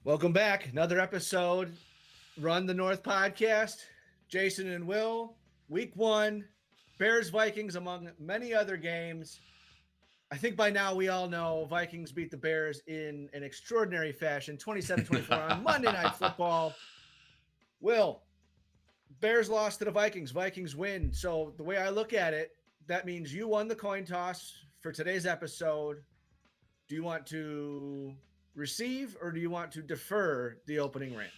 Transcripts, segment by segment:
Welcome back. Another episode, Run the North podcast. Jason and Will, week one, Bears Vikings, among many other games. I think by now we all know Vikings beat the Bears in an extraordinary fashion, 27-24 on Monday Night Football. Will, Bears lost to the Vikings. Vikings win. So the way I look at it, that means you won the coin toss for today's episode. Do you want to receive or do you want to defer the opening rant?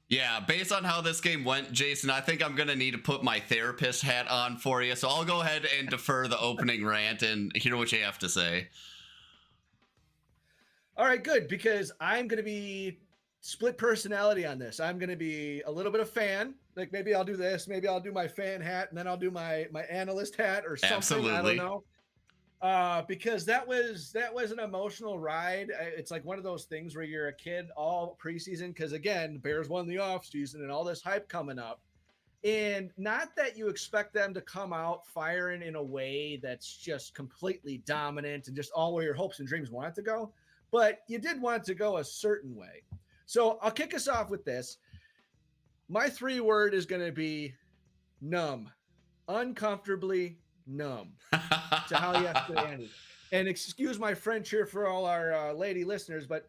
Yeah, based on how this game went, Jason, I think I'm going to need to put my therapist hat on for you. So I'll go ahead and defer the opening rant and hear what you have to say. All right, good, because I'm going to be split personality on this. I'm going to be a little bit of fan. Like maybe I'll do this, maybe I'll do my fan hat, and then I'll do my analyst hat or something. Absolutely. I don't know. Because that was an emotional ride. It's like one of those things where you're a kid all preseason because again, Bears won the offseason and all this hype coming up. And not that you expect them to come out firing in a way that's just completely dominant and just all where your hopes and dreams want it to go, but you did want it to go a certain way. So I'll kick us off with this. My 3-word is going to be numb, uncomfortably numb to how yesterday ended. And excuse my French here for all our lady listeners, but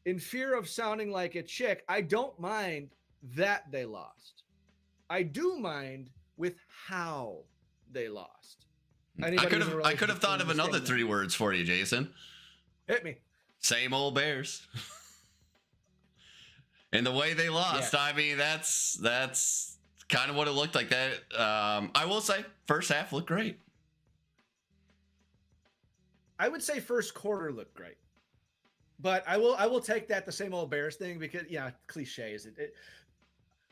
in fear of sounding like a chick, I don't mind that they lost. I do mind with how they lost. I could have thought of another 3 words for you, Jason. Hit me. Same old Bears. And the way they lost, yeah. I mean, that's kind of what it looked like. That I will say, first half looked great. I would say first quarter looked great, but I will take that the same old Bears thing because cliches.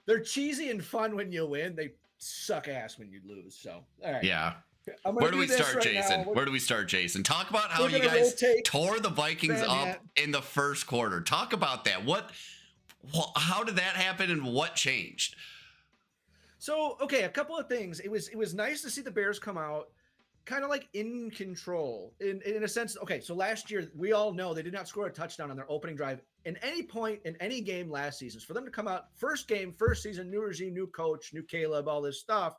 They're cheesy and fun when you win. They suck ass when you lose. So all right, yeah. Where do we start, Jason? Where do we start, Jason? Talk about how you guys tore the Vikings up in the first quarter. Talk about that. How did that happen and what changed? So, okay, a couple of things. It was nice to see the Bears come out kind of like in control in a sense. Okay, so last year, we all know they did not score a touchdown on their opening drive in any point in any game last season. So for them to come out first game, first season, new regime, new coach, new Caleb, all this stuff,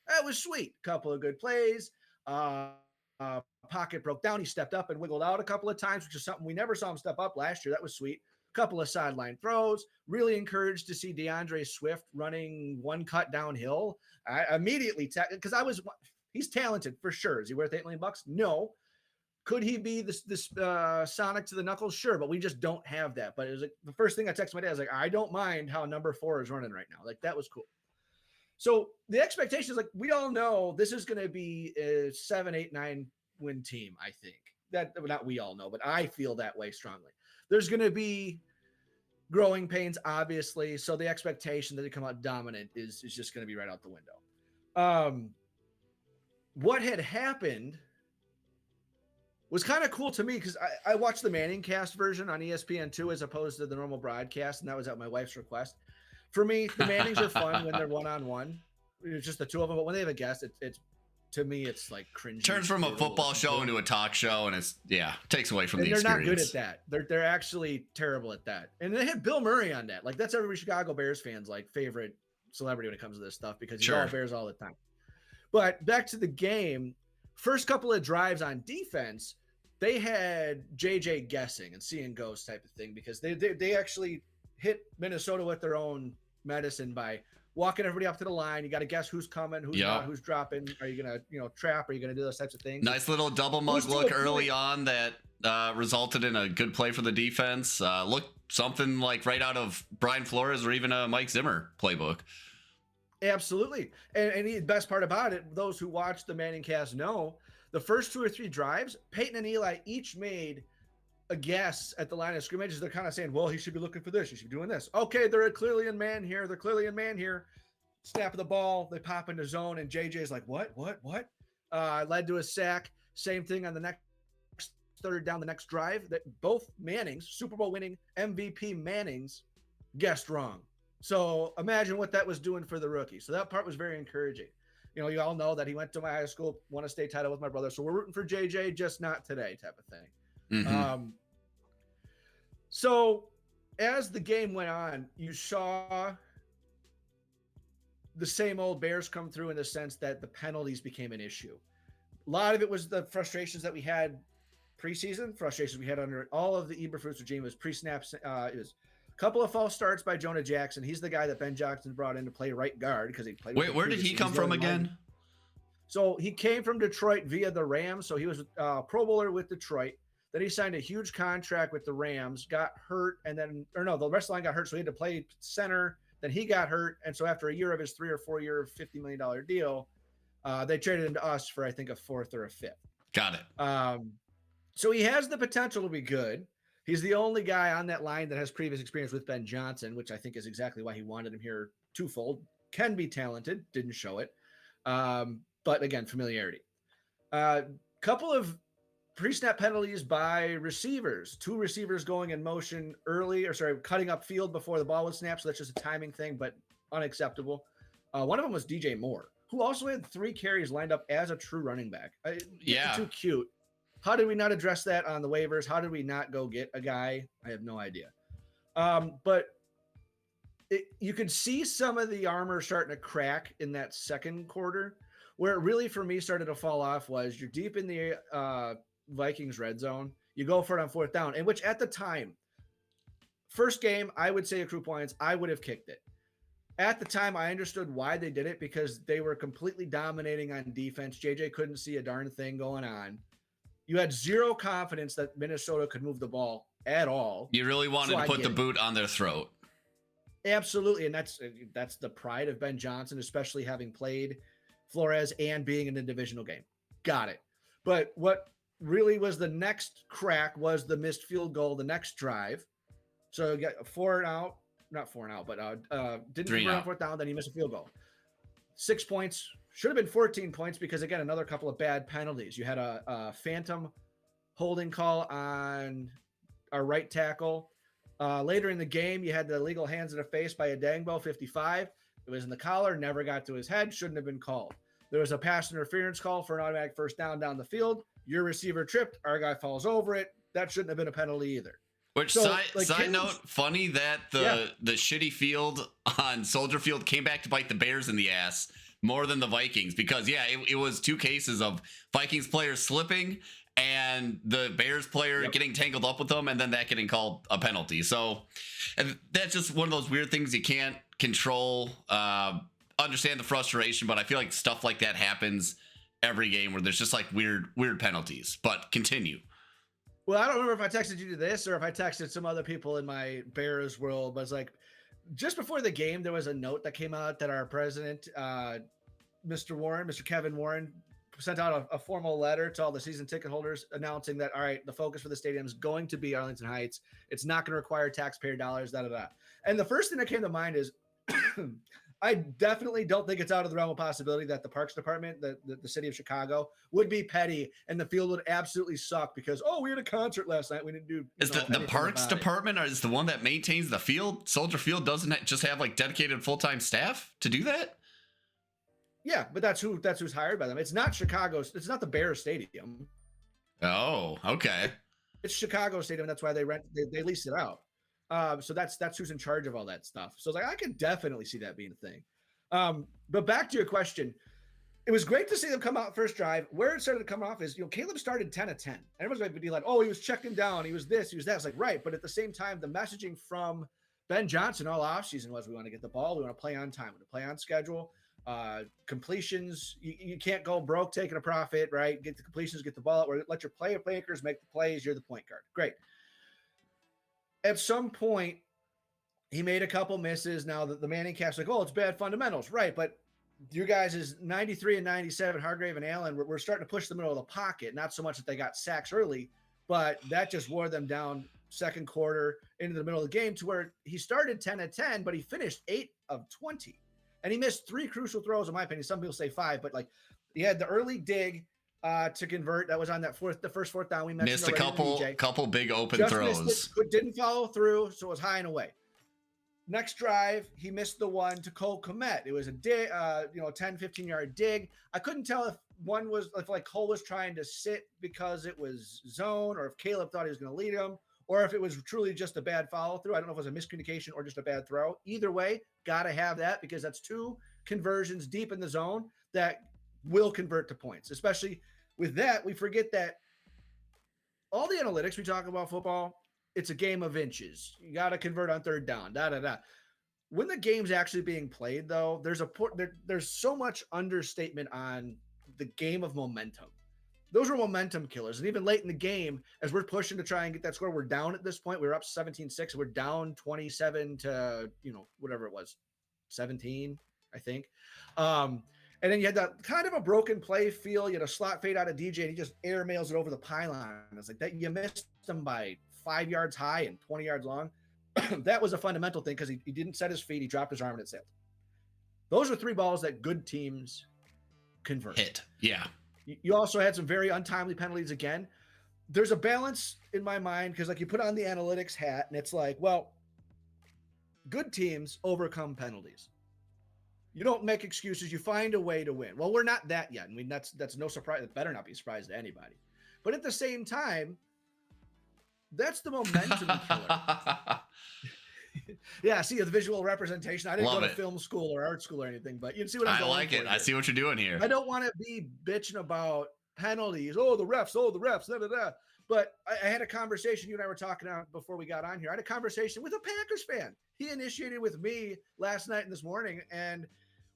that was sweet. A couple of good plays. Pocket broke down. He stepped up and wiggled out a couple of times, which is something we never saw him step up last year. That was sweet. Couple of sideline throws. Really encouraged to see DeAndre Swift running one cut downhill. I immediately because he's talented for sure. Is he worth $8 million? No. Could he be this Sonic to the knuckles? Sure, but we just don't have that. But it was like the first thing I texted my dad. I was like, I don't mind how number 4 is running right now. Like that was cool. So the expectation is like we all know this is going to be a 7, 8, 9 win team. I think that not we all know, but I feel that way strongly. There's going to be growing pains, obviously. So the expectation that they come out dominant is just going to be right out the window. What had happened was kind of cool to me because I watched the Manning cast version on ESPN2 as opposed to the normal broadcast, and that was at my wife's request. For me, the Mannings are fun when they're one-on-one. It's just the two of them, but when they have a guest, it's to me, it's like cringy. Turns from a football show into a talk show, and takes away from the experience. They're not good at that. They're actually terrible at that. And they had Bill Murray on that. Like that's every Chicago Bears fan's like favorite celebrity when it comes to this stuff because he's all Bears all the time. But back to the game, first couple of drives on defense, they had JJ guessing and seeing ghosts type of thing because they actually hit Minnesota with their own medicine by walking everybody up to the line. You got to guess who's coming, who's not, who's dropping. Are you going to, trap? Are you going to do those types of things? Nice little double mug look early on that resulted in a good play for the defense. Looked something like right out of Brian Flores or even a Mike Zimmer playbook. Absolutely. And the best part about it, those who watch the Manning cast know, the first 2 or 3 drives, Peyton and Eli each made a guess at the line of scrimmage. They're kind of saying, well, he should be looking for this. He should be doing this. Okay, they're clearly in man here. They're clearly in man here. Snap of the ball. They pop into zone, and JJ's like, what? Led to a sack. Same thing on the next third down, the next drive. That both Mannings, Super Bowl winning MVP Mannings, guessed wrong. So imagine what that was doing for the rookie. So that part was very encouraging. You all know that he went to my high school, won a state title with my brother. So we're rooting for JJ, just not today type of thing. Mm-hmm. So as the game went on, you saw the same old Bears come through in the sense that the penalties became an issue. A lot of it was the frustrations that we had preseason, frustrations we had under all of the Eberflus regime. Was pre-snaps. It was a couple of false starts by Jonah Jackson. He's the guy that Ben Johnson brought in to play right guard because he played. Wait, where did he come from again? So he came from Detroit via the Rams. So he was a Pro Bowler with Detroit. Then he signed a huge contract with the Rams, got hurt, and then, or no, the rest of the line got hurt. So he had to play center. Then he got hurt. And so after a year of his 3 or 4 year, $50 million deal, they traded him to us for, I think, a 4th or a 5th. Got it. So he has the potential to be good. He's the only guy on that line that has previous experience with Ben Johnson, which I think is exactly why he wanted him here twofold. Can be talented, didn't show it. But again, familiarity. Couple of pre-snap penalties by receivers. 2 receivers going in motion early, cutting up field before the ball was snapped. So that's just a timing thing, but unacceptable. One of them was DJ Moore, who also had 3 carries lined up as a true running back. Yeah. Too cute. How did we not address that on the waivers? How did we not go get a guy? I have no idea. But you could see some of the armor starting to crack in that second quarter. Where it really, for me, started to fall off was you're deep in the Vikings red zone. You go for it on 4th down, and which at the time, first game, I would say accrue points. I would have kicked it. At the time, I understood why they did it because they were completely dominating on defense. JJ couldn't see a darn thing going on. You had zero confidence that Minnesota could move the ball at all. You really wanted to put the boot on their throat. Absolutely, and that's the pride of Ben Johnson, especially having played Flores and being in a divisional game. Got it. But what really was the next crack was the missed field goal, the next drive. So you got not 4 and out, but didn't convert on 4th down, then he missed a field goal. 6 points, should have been 14 points because, again, another couple of bad penalties. You had a phantom holding call on our right tackle. Later in the game, you had the illegal hands in the face by Adangbo, 55. It was in the collar, never got to his head, shouldn't have been called. There was a pass interference call for an automatic first down the field. Your receiver tripped, our guy falls over it. That shouldn't have been a penalty either. Which, side note, funny that the shitty field on Soldier Field came back to bite the Bears in the ass more than the Vikings. Because, it was 2 cases of Vikings players slipping and the Bears player getting tangled up with them and then that getting called a penalty. So and that's just one of those weird things you can't control. Understand the frustration, but I feel like stuff like that happens every game where there's just like weird penalties. But continue. Well, I don't remember if I texted you this or if I texted some other people in my Bears world, but it's like just before the game, there was a note that came out that our president, Mr. Kevin Warren, sent out a formal letter to all the season ticket holders announcing that, all right, the focus for the stadium is going to be Arlington Heights. It's not going to require taxpayer dollars, And the first thing that came to mind is I definitely don't think it's out of the realm of possibility that the Parks Department, the city of Chicago, would be petty and the field would absolutely suck because, we had a concert last night. We didn't do. Is the Parks Department is the one that maintains the field? Soldier Field doesn't just have like dedicated full-time staff to do that? Yeah, but that's who's hired by them. It's not Chicago's. It's not the Bears Stadium. Oh, okay. It's Chicago Stadium. That's why they they lease it out. So that's who's in charge of all that stuff. So it's like I could definitely see that being a thing. But back to your question, it was great to see them come out first drive. Where it started to come off is Caleb started 10 of 10. Everyone's going to be like, he was checking down, he was this, he was that. It's like right, but at the same time, the messaging from Ben Johnson all offseason was we want to get the ball, we want to play on time, we want to play on schedule. Completions, you can't go broke taking a profit, right? Get the completions, get the ball out, let your playmakers make the plays. You're the point guard. Great. At some point, he made a couple misses. Now the Manning cast like, it's bad fundamentals, right? But you guys is 93 and 97, Hargrave and Allen. We're starting to push the middle of the pocket. Not so much that they got sacks early, but that just wore them down second quarter into the middle of the game to where he started 10 of 10, but he finished 8 of 20. And he missed 3 crucial throws, in my opinion. Some people say 5, but like he had the early dig to convert. That was on the first 4th down. We missed a couple big open throws. But didn't follow through, so it was high and away. Next drive, he missed the one to Cole Kmet. It was a dig, 10, 15-yard dig. I couldn't tell if one was if like Cole was trying to sit because it was zone, or if Caleb thought he was going to lead him, or if it was truly just a bad follow through. I don't know if it was a miscommunication or just a bad throw. Either way, got to have that because that's 2 conversions deep in the zone that will convert to points. Especially with that, we forget that all the analytics we talk about football, it's a game of inches. You got to convert on third down, When the game's actually being played, though, there's so much understatement on the game of momentum. Those are momentum killers. And even late in the game, as we're pushing to try and get that score, we're down at this point. We were up 17-6. We're down 27 to, whatever it was, 17, I think. And then you had that kind of a broken play feel. You had a slot fade out of DJ, and he just air mails it over the pylon. It's like that you missed him by 5 yards high and 20 yards long. That was a fundamental thing because he didn't set his feet. He dropped his arm and it sailed. Those are 3 balls that good teams convert. Hit. Yeah. You also had some very untimely penalties again. There's a balance in my mind because like you put on the analytics hat and it's like, well, good teams overcome penalties. You don't make excuses. You find a way to win. Well, we're not that yet. I mean, that's no surprise. It better not be a surprise to anybody. But at the same time, that's the momentum killer. Yeah, see the visual representation. I didn't go to film school or art school or anything, but you see what I'm going I like it. Here. I see what you're doing here. I don't want to be bitching about penalties. Oh, the refs, da, da, da. But I had a conversation, you and I were talking on before we got on here. I had a conversation with a Packers fan. He initiated with me last night and this morning, and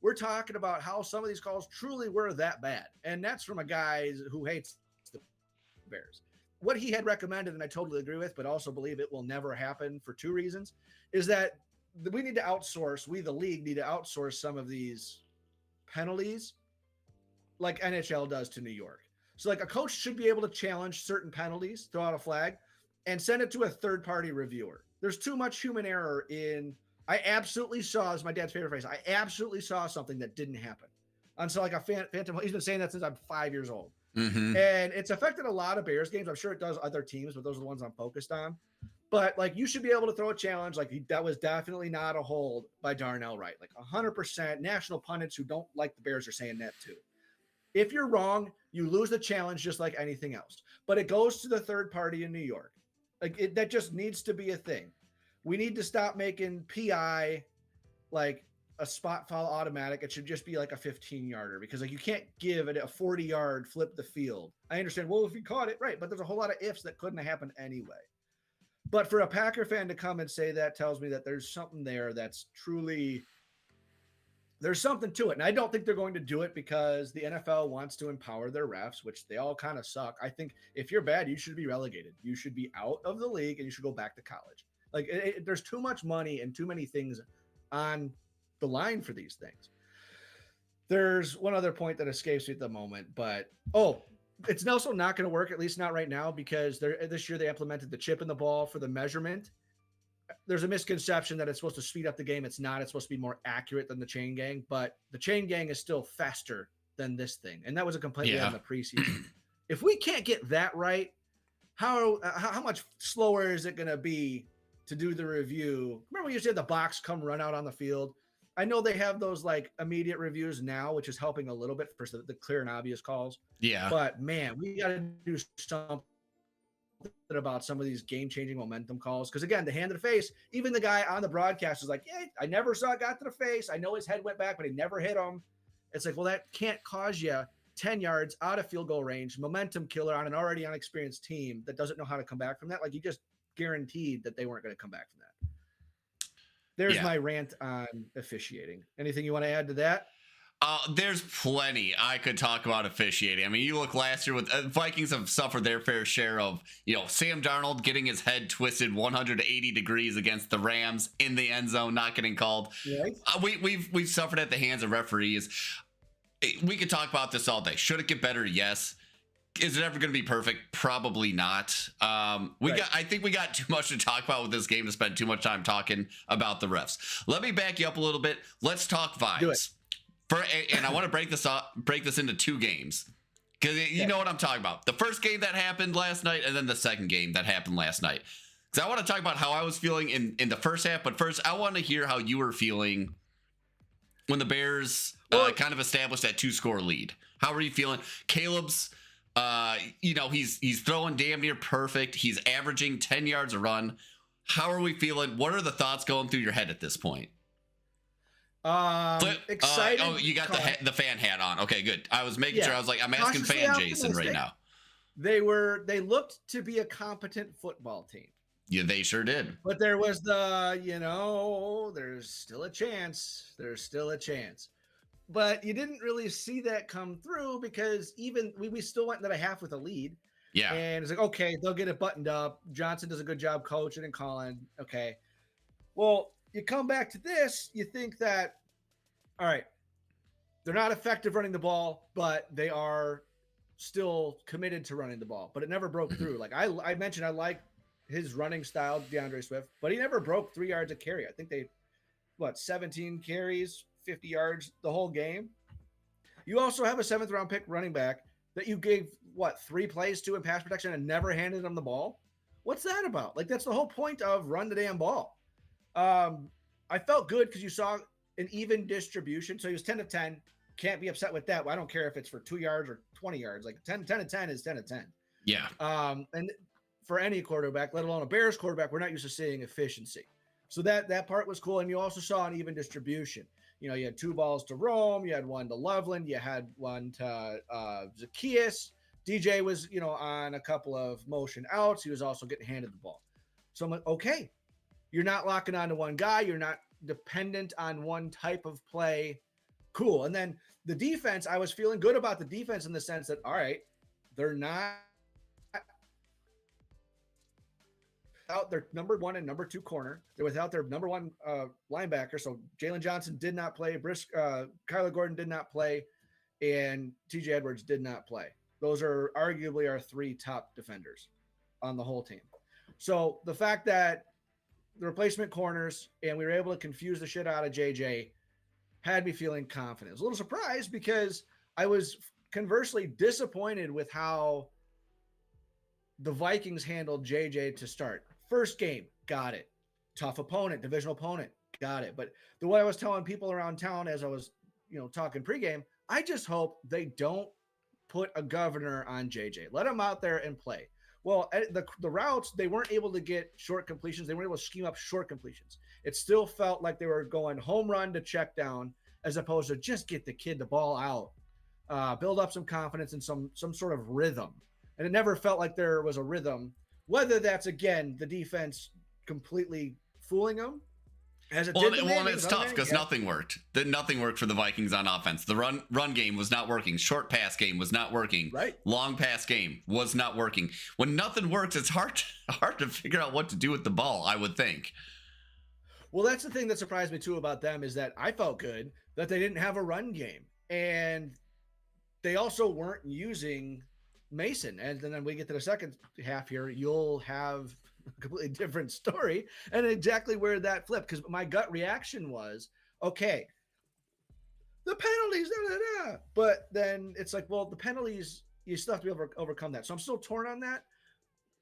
we're talking about how some of these calls truly were that bad. And that's from a guy who hates the Bears. What he had recommended, and I totally agree with, but also believe it will never happen for 2 reasons, is that we need to outsource, the league need to outsource some of these penalties like NHL does to New York. So like a coach should be able to challenge certain penalties, throw out a flag, and send it to a third-party reviewer. There's too much human error in – I absolutely saw – this is my dad's favorite phrase – I absolutely saw something that didn't happen. And so like a phantom – he's been saying that since I'm 5 years old. Mm-hmm. And it's affected a lot of Bears games. I'm sure it does other teams, but those are the ones I'm focused on. But like you should be able to throw a challenge. Like that was definitely not a hold by Darnell Wright. Like 100%. National pundits who don't like the Bears are saying that too. If you're wrong, you lose the challenge just like anything else. But it goes to the third party in New York. Like that just needs to be a thing. We need to stop making PI like a spot foul automatic. It should just be like a 15-yarder because like you can't give it a 40-yard flip the field. I understand. Well, if you caught it, right. But there's a whole lot of ifs that couldn't have happened anyway. But for a Packer fan to come and say that tells me that there's something there that's truly there's something to it. And I don't think they're going to do it because the NFL wants to empower their refs, which they all kind of suck. I think if you're bad, you should be relegated. You should be out of the league and you should go back to college. Like there's too much money and too many things on the line for these things. There's one other point that escapes me at the moment, but it's also not going to work, at least not right now, because this year they implemented the chip in the ball for the measurement. There's a misconception that it's supposed to speed up the game. It's not. It's supposed to be more accurate than the chain gang, but the chain gang is still faster than this thing. And that was a complaint in the preseason. If we can't get that right, how much slower is it going to be to do the review? Remember we used to have the box come run out on the field? I know they have those like immediate reviews now, which is helping a little bit for the clear and obvious calls. Yeah. But man, we got to do something about some of these game-changing momentum calls. Because again, the hand to the face, even the guy on the broadcast is like, yeah, I never saw it got to the face. I know his head went back, but he never hit him. It's like, well, that can't cause you 10 yards out of field goal range, momentum killer on an already unexperienced team that doesn't know how to come back from that. Like you just guaranteed that they weren't going to come back from that. There's my rant on officiating. Anything you want to add to that? There's plenty I could talk about officiating. I mean, you look last year with Vikings have suffered their fair share of, Sam Darnold getting his head twisted 180 degrees against the Rams in the end zone, not getting called. Right. We've suffered at the hands of referees. We could talk about this all day. Should it get better? Yes. Is it ever going to be perfect? Probably not. I think we got too much to talk about with this game to spend too much time talking about the refs. Let me back you up a little bit. Let's talk vibes. And I want to break this into 2 games because you know what I'm talking about. The first game that happened last night and then the second game that happened last night. Because I want to talk about how I was feeling in the first half. But first, I want to hear how you were feeling when the Bears kind of established that 2-score lead. How were you feeling? Caleb's He's throwing damn near perfect. He's averaging 10 yards a run. How are we feeling? What are the thoughts going through your head at this point? Excited. You got the fan hat on. Okay, good. I was making sure. I was like, I'm asking fan Jason right now. They looked to be a competent football team. Yeah, they sure did. But there was there's still a chance. There's still a chance. But you didn't really see that come through because even we still went into the half with a lead. Yeah. And it's like, okay, they'll get it buttoned up. Johnson does a good job coaching and calling. Okay. Well, you come back to this, you think that, all right, they're not effective running the ball, but they are still committed to running the ball. But it never broke through. Like I mentioned, I like his running style, DeAndre Swift, but he never broke 3 yards a carry. I think 17 carries, 50 yards the whole game. You also have a 7th round pick running back that you gave 3 plays to in pass protection and never handed him the ball. What's that about? Like, that's the whole point of run the damn ball. I felt good because you saw an even distribution. So he was 10 of 10. Can't be upset with that. I don't care if it's for 2 yards or 20 yards. Like 10 of 10 is 10 of 10. Yeah. And for any quarterback, let alone a Bears quarterback, we're not used to seeing efficiency. So that part was cool. And you also saw an even distribution. You had 2 balls to Rome. You had 1 to Loveland. You had 1 to Zacchaeus. DJ was, on a couple of motion outs. He was also getting handed the ball. So I'm like, okay, you're not locking on to one guy. You're not dependent on one type of play. Cool. And then the defense, I was feeling good about the defense in the sense that, all right, they're not out their number 1 and number 2 corner. They're without their number 1 linebacker. So Jalen Johnson did not play. Kyler Gordon did not play. And TJ Edwards did not play. Those are arguably our 3 top defenders on the whole team. So the fact that the replacement corners and we were able to confuse the shit out of JJ had me feeling confident. I was a little surprised because I was conversely disappointed with how the Vikings handled JJ to start. First game, got it. Tough opponent, divisional opponent, got it. But the way I was telling people around town as I was, talking pregame, I just hope they don't put a governor on JJ. Let him out there and play. Well, the routes, they weren't able to get short completions. They weren't able to scheme up short completions. It still felt like they were going home run to check down as opposed to just get the kid the ball out, build up some confidence and some sort of rhythm. And it never felt like there was a rhythm, whether that's, again, the defense completely fooling them. It's tough because nothing worked. Nothing worked for the Vikings on offense. The run game was not working. Short pass game was not working. Right. Long pass game was not working. When nothing works, it's hard to figure out what to do with the ball, I would think. Well, that's the thing that surprised me too about them is that I felt good that they didn't have a run game. And they also weren't using Mason. And then we get to the second half here, you'll have a completely different story and exactly where that flipped. Because my gut reaction was, okay, the penalties, but then it's like, well, the penalties, you still have to be able to overcome that. So I'm still torn on that.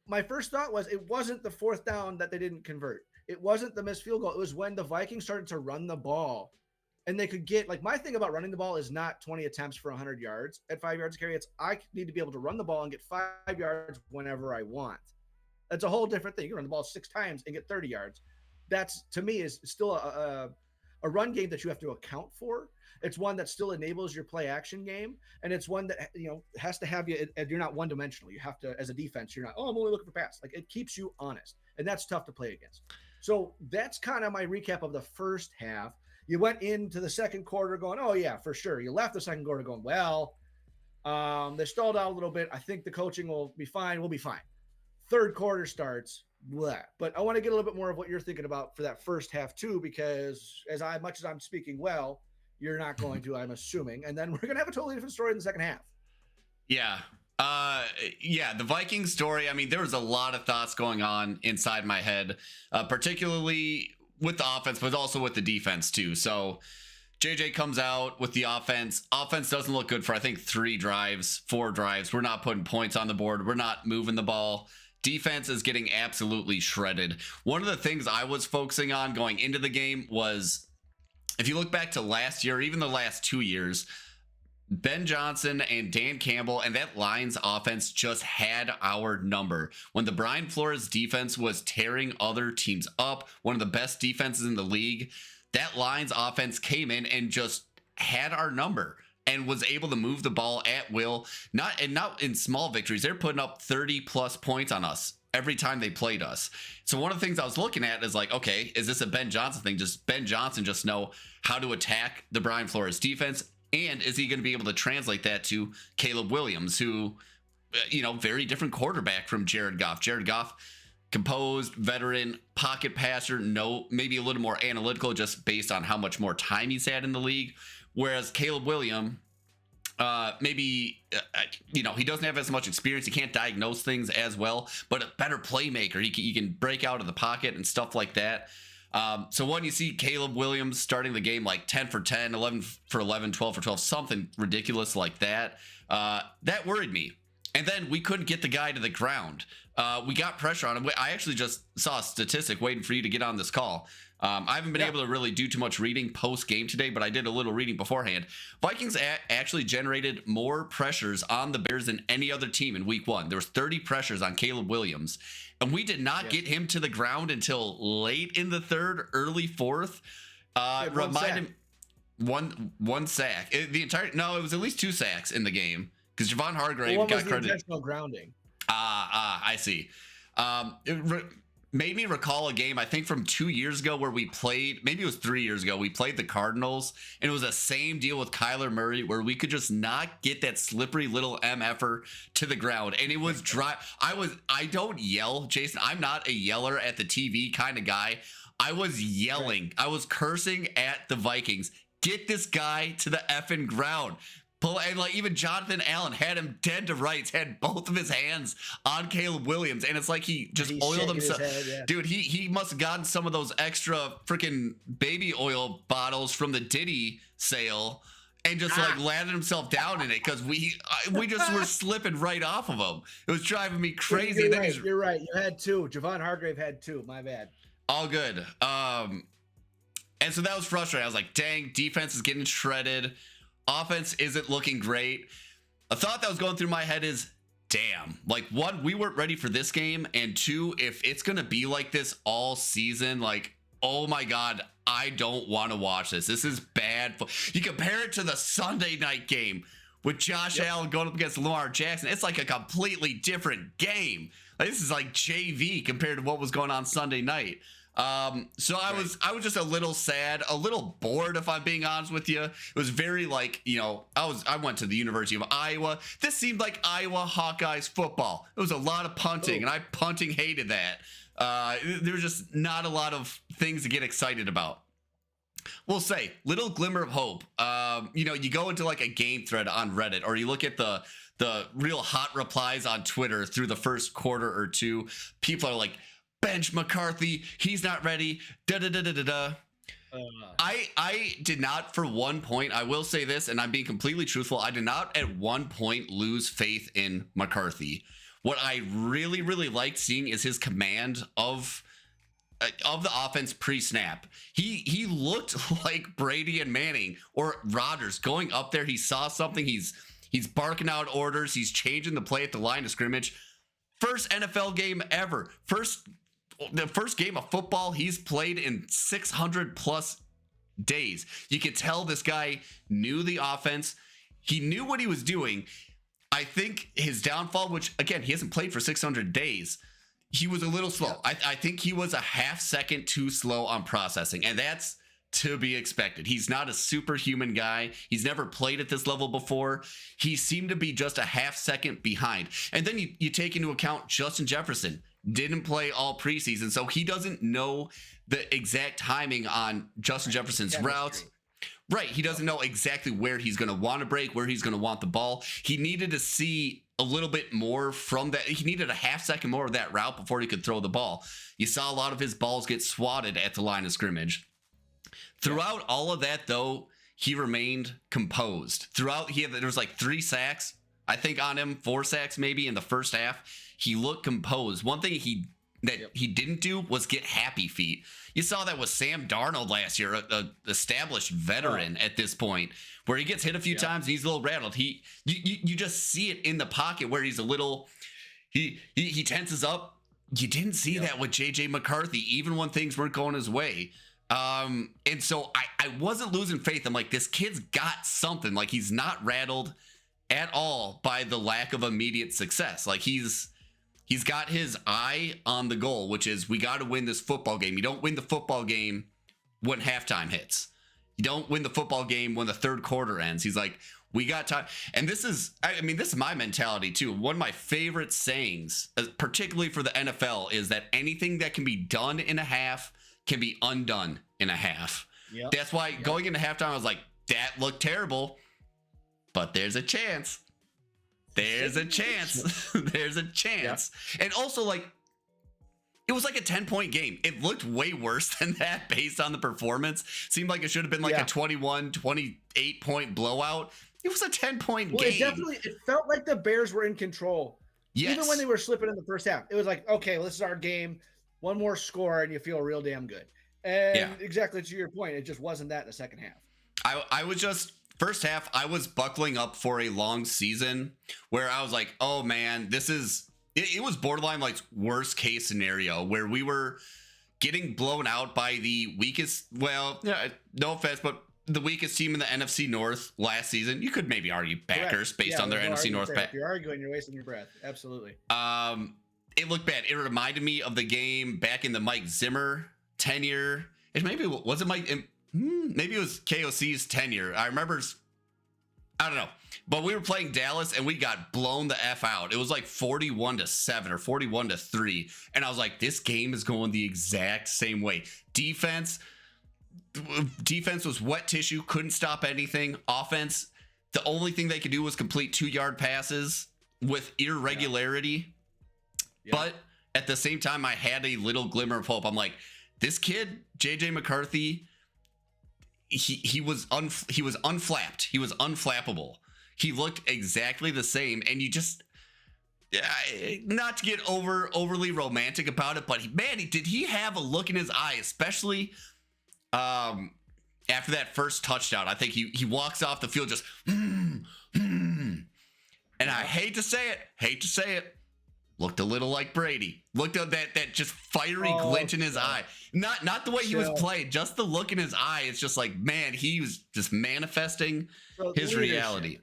My first thought was it wasn't the 4th down that they didn't convert. It wasn't the missed field goal. It was when the Vikings started to run the ball and they could get, like, my thing about running the ball is not 20 attempts for 100 yards at 5 yards a carry. It's I need to be able to run the ball and get 5 yards whenever I want. That's a whole different thing. You run the ball 6 times and get 30 yards. That's, to me, is still a run game that you have to account for. It's one that still enables your play action game. And it's one that, has to have you, you're not one dimensional. You have to, as a defense, you're not, I'm only looking for pass. Like, it keeps you honest. And that's tough to play against. So that's kind of my recap of the first half. You went into the second quarter going, oh yeah, for sure. You left the second quarter going, well, they stalled out a little bit. I think the coaching will be fine. We'll be fine. Third quarter starts, blah. But I want to get a little bit more of what you're thinking about for that first half too, because much as I'm speaking well, you're not going to, I'm assuming. And then we're going to have a totally different story in the second half. Yeah. The Vikings story, I mean, there was a lot of thoughts going on inside my head, particularly with the offense, but also with the defense too. So JJ comes out with the offense. Offense doesn't look good for, I think, 4 drives. We're not putting points on the board. We're not moving the ball. Defense is getting absolutely shredded. One of the things I was focusing on going into the game was, if you look back to last year, even the last 2 years, Ben Johnson and Dan Campbell and that Lions offense just had our number. When the Brian Flores defense was tearing other teams up, one of the best defenses in the league, that Lions offense came in and just had our number and was able to move the ball at will. Not in small victories. They're putting up 30 plus points on us every time they played us. So one of the things I was looking at is like, okay, is this a Ben Johnson thing? Does Ben Johnson just know how to attack the Brian Flores defense? And is he going to be able to translate that to Caleb Williams, who, very different quarterback from Jared Goff. Jared Goff, composed, veteran, pocket passer, maybe a little more analytical just based on how much more time he's had in the league. Whereas Caleb Williams, he doesn't have as much experience. He can't diagnose things as well, but a better playmaker. He can break out of the pocket and stuff like that. So when you see Caleb Williams starting the game like 10 for 10, 11 for 11, 12 for 12, something ridiculous like that, that worried me. And then we couldn't get the guy to the ground. We got pressure on him. I actually just saw a statistic waiting for you to get on this call. I haven't been able to really do too much reading post game today, but I did a little reading beforehand. Vikings actually generated more pressures on the Bears than any other team in week 1. There was 30 pressures on Caleb Williams, and we did not get him to the ground until late in the third, early fourth. Remind him one sack. It was at least 2 sacks in the game because Javon Hargrave got credit. Intentional grounding. I see. It made me recall a game, I think from 2 years ago where we played, maybe it was 3 years ago, we played the Cardinals, and it was the same deal with Kyler Murray where we could just not get that slippery little MFer to the ground. And it was dry. I don't yell, Jason. I'm not a yeller at the TV kind of guy. I was yelling. Right. I was cursing at the Vikings. Get this guy to the effing ground. And like even Jonathan Allen had him dead to rights, had both of his hands on Caleb Williams, and it's like he just oiled himself. Dude, he must have gotten some of those extra freaking baby oil bottles from the Diddy sale and just like landed himself down in it because we just were slipping right off of him. It was driving me crazy. You're right. You had 2. Javon Hargrave had 2. My bad. All good. And so that was frustrating. I was like, dang, defense is getting shredded. Offense isn't looking great. A thought that was going through my head is, damn, like 1, we weren't ready for this game. And 2, if it's going to be like this all season, like, oh my God, I don't want to watch this. This is bad. You compare it to the Sunday night game with Josh Allen going up against Lamar Jackson. It's like a completely different game. Like, this is like JV compared to what was going on Sunday night. So I was just a little sad, a little bored, if I'm being honest with you. It was very like, I went to the University of Iowa. This seemed like Iowa Hawkeyes football. It was a lot of punting, and I hated that. There was just not a lot of things to get excited about. We'll say little glimmer of hope. You go into like a game thread on Reddit, or you look at the real hot replies on Twitter through the first quarter or 2. People are like, bench McCarthy, he's not ready. I did not for one point, I will say this, and I'm being completely truthful, I did not at one point lose faith in McCarthy. What I really, really liked seeing is his command of the offense pre-snap. He looked like Brady and Manning or Rodgers going up there. He saw something. He's barking out orders. He's changing the play at the line of scrimmage. First NFL game ever. The first game of football he's played in 600 plus days. You could tell this guy knew the offense. He knew what he was doing. I think his downfall, which again, he hasn't played for 600 days. He was a little slow. Yeah. I think he was a half second too slow on processing, and that's to be expected. He's not a superhuman guy. He's never played at this level before. He seemed to be just a half second behind. And then you take into account Justin Jefferson didn't play all preseason, so he doesn't know the exact timing on Justin Jefferson's routes. Right. He doesn't know exactly where he's going to want to break, where he's going to want the ball. He needed to see a little bit more from that. He needed a half second more of that route before he could throw the ball. You saw a lot of his balls get swatted at the line of scrimmage. Throughout all of that, though, he remained composed. There was like 3 sacks, I think, on him, 4 sacks maybe in the first half. He looked composed. One thing he that he didn't do was get happy feet. You saw that with Sam Darnold last year, a established veteran at this point, where he gets hit a few times and he's a little rattled. You just see it in the pocket where he's a little, he tenses up. You didn't see that with JJ McCarthy, even when things weren't going his way. And so I wasn't losing faith. I'm like, this kid's got something. Like, he's not rattled at all by the lack of immediate success. Like, he's got his eye on the goal, which is, we got to win this football game. You don't win the football game when halftime hits. You don't win the football game when the third quarter ends. He's like, we got time. And this is my mentality too. One of my favorite sayings, particularly for the NFL, is that anything that can be done in a half can be undone in a half. Yep. That's why going into halftime, I was like, that looked terrible, but there's a chance. There's a chance. There's a chance. Yeah. And also, like, it was like a 10-point game. It looked way worse than that based on the performance. Seemed like it should have been like a 21, 28-point blowout. It was a 10-point game. It felt like the Bears were in control. Yes. Even when they were slipping in the first half. It was like, okay, well, this is our game. One more score and you feel real damn good. And exactly to your point, it just wasn't that in the second half. I was just, first half, I was buckling up for a long season where I was like, oh man, this is, it was borderline like worst case scenario where we were getting blown out by the weakest, well, no offense, but the weakest team in the NFC North last season. You could maybe argue Packers based on their NFC North. If you're arguing, you're wasting your breath. Absolutely. It looked bad. It reminded me of the game back in the Mike Zimmer tenure. Maybe it was KOC's tenure. I remember, I don't know, but we were playing Dallas and we got blown the F out. It was like 41-7 or 41-3. And I was like, this game is going the exact same way. Defense was wet tissue, couldn't stop anything. Offense, the only thing they could do was complete 2-yard passes with irregularity. Yeah. But at the same time, I had a little glimmer of hope. I'm like, this kid, JJ McCarthy, he was unflapped. He was unflappable. He looked exactly the same. And you just, not to get overly romantic about it, but did he have a look in his eye, especially after that first touchdown. I think he walks off the field just and I hate to say it, looked a little like Brady. Looked at that just fiery glint in his eye. Not the way he was played, just the look in his eye. It's just like, man, he was just manifesting his reality.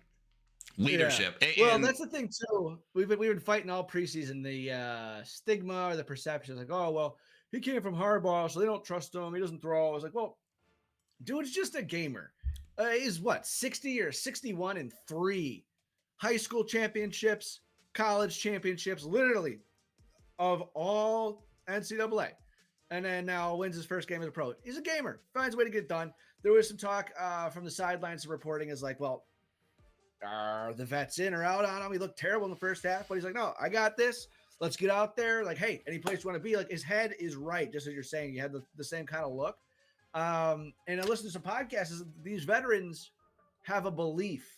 Leadership. Yeah. Well, that's the thing too. We've been fighting all preseason the stigma or the perception. Like, oh well, he came from Harbaugh, so they don't trust him. He doesn't throw. I was like, well, dude's just a gamer. He's what, 60 or 61 and 3 high school championships, college championships, literally of all NCAA. And then now wins his first game as a pro. He's a gamer, finds a way to get it done. There was some talk from the sidelines of reporting is like, well, are the vets in or out on him? He looked terrible in the first half, but he's like, no, I got this. Let's get out there. Like, hey, any place you want to be. Like, his head is right, just as you're saying. You had the same kind of look. And I listen to some podcasts. These veterans have a belief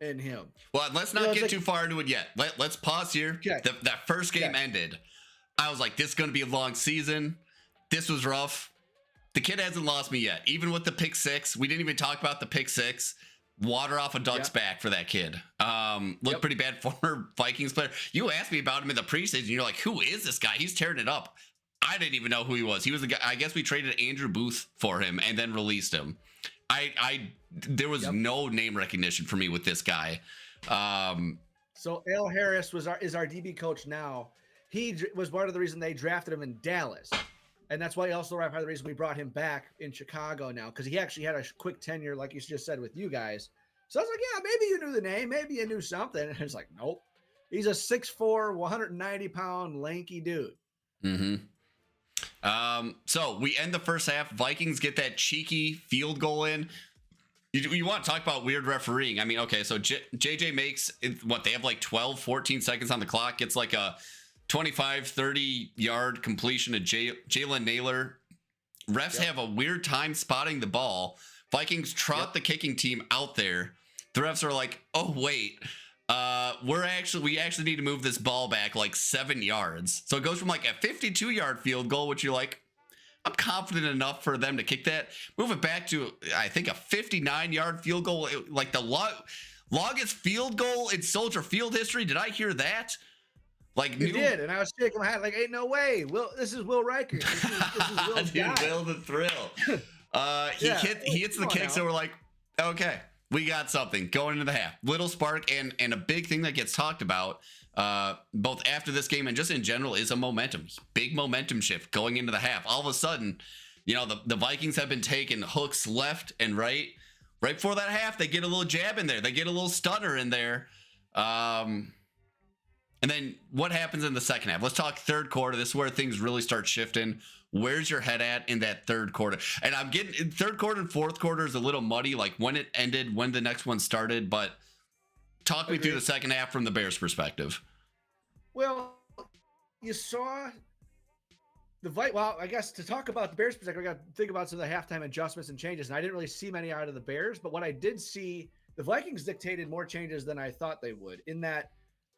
in him. Well, let's not get too far into it yet. Let's pause here. Okay. That first game ended. I was like, this is going to be a long season. This was rough. The kid hasn't lost me yet. Even with the pick six, we didn't even talk about the pick six. Water off a duck's back for that kid. Looked pretty bad. Former Vikings player. You asked me about him in the preseason. You're like, who is this guy? He's tearing it up. I didn't even know who he was. He was the guy. I guess we traded Andrew Booth for him and then released him. There was no name recognition for me with this guy. So Al Harris is our DB coach now. He was part of the reason they drafted him in Dallas. And that's why also part of the reason we brought him back in Chicago now, because he actually had a quick tenure, like you just said, with you guys. So I was like, yeah, maybe you knew the name. Maybe you knew something. And it's like, nope. He's a 6'4", 190-pound lanky dude. Mm-hmm. So we end the first half. Vikings get that cheeky field goal in. You want to talk about weird refereeing. I mean, okay, so JJ makes what, they have like 12, 14 seconds on the clock. Gets like a 25, 30-yard completion to Jalen Naylor. Refs have a weird time spotting the ball. Vikings trot the kicking team out there. The refs are like, oh, wait. we actually need to move this ball back like 7 yards. So it goes from like a 52-yard field goal, which you're like, I'm confident enough for them to kick that. Move it back to, I think, a 59-yard field goal, like the longest field goal in Soldier Field history. Did I hear that? Like you did, and I was shaking my head like, "Ain't no way! This is Will Riker. This is Will's Dude, Will the Thrill." He hits the kick, so we're like, okay, we got something going into the half. Little spark, and a big thing that gets talked about both after this game and just in general is a big momentum shift going into the half. All of a sudden, the Vikings have been taking hooks left and right. Right before that half, they get a little jab in there. They get a little stunner in there. And then what happens in the second half? Let's talk third quarter. This is where things really start shifting. Where's your head at in that third quarter? And I'm getting third quarter and fourth quarter is a little muddy, like when it ended, when the next one started. But talk me through the second half from the Bears' perspective. Well, you saw well, I guess to talk about the Bears' perspective, I got to think about some of the halftime adjustments and changes. And I didn't really see many out of the Bears, but what I did see, the Vikings dictated more changes than I thought they would, in that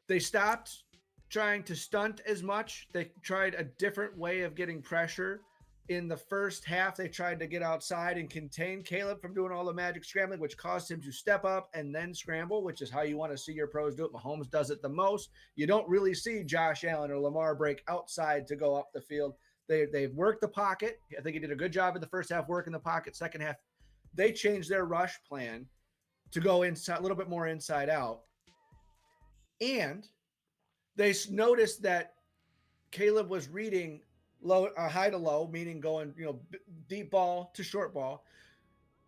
they stopped trying to stunt as much. They tried a different way of getting pressure. In the first half, they tried to get outside and contain Caleb from doing all the magic scrambling, which caused him to step up and then scramble, which is how you want to see your pros do it. Mahomes does it the most. You don't really see Josh Allen or Lamar break outside to go up the field. They've worked the pocket. I think he did a good job in the first half working the pocket. Second half, they changed their rush plan to go inside, a little bit more inside out. And they noticed that Caleb was reading high to low, meaning going, deep ball to short ball.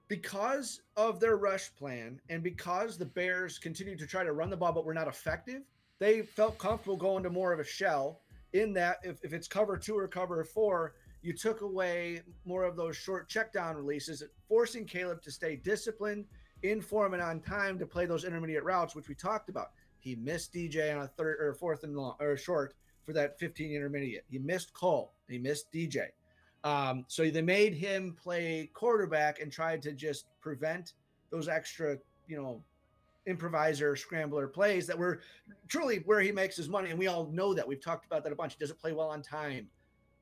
Because of their rush plan and because the Bears continued to try to run the ball but were not effective, they felt comfortable going to more of a shell, in that if it's cover 2 or cover 4, you took away more of those short check down releases, forcing Caleb to stay disciplined, in form, and on time to play those intermediate routes, which we talked about. He missed DJ on a third or fourth and long or short for that 15 intermediate. He missed Cole. He missed DJ. So they made him play quarterback and tried to just prevent those extra, improviser scrambler plays that were truly where he makes his money. And we all know that. We've talked about that a bunch. He doesn't play well on time.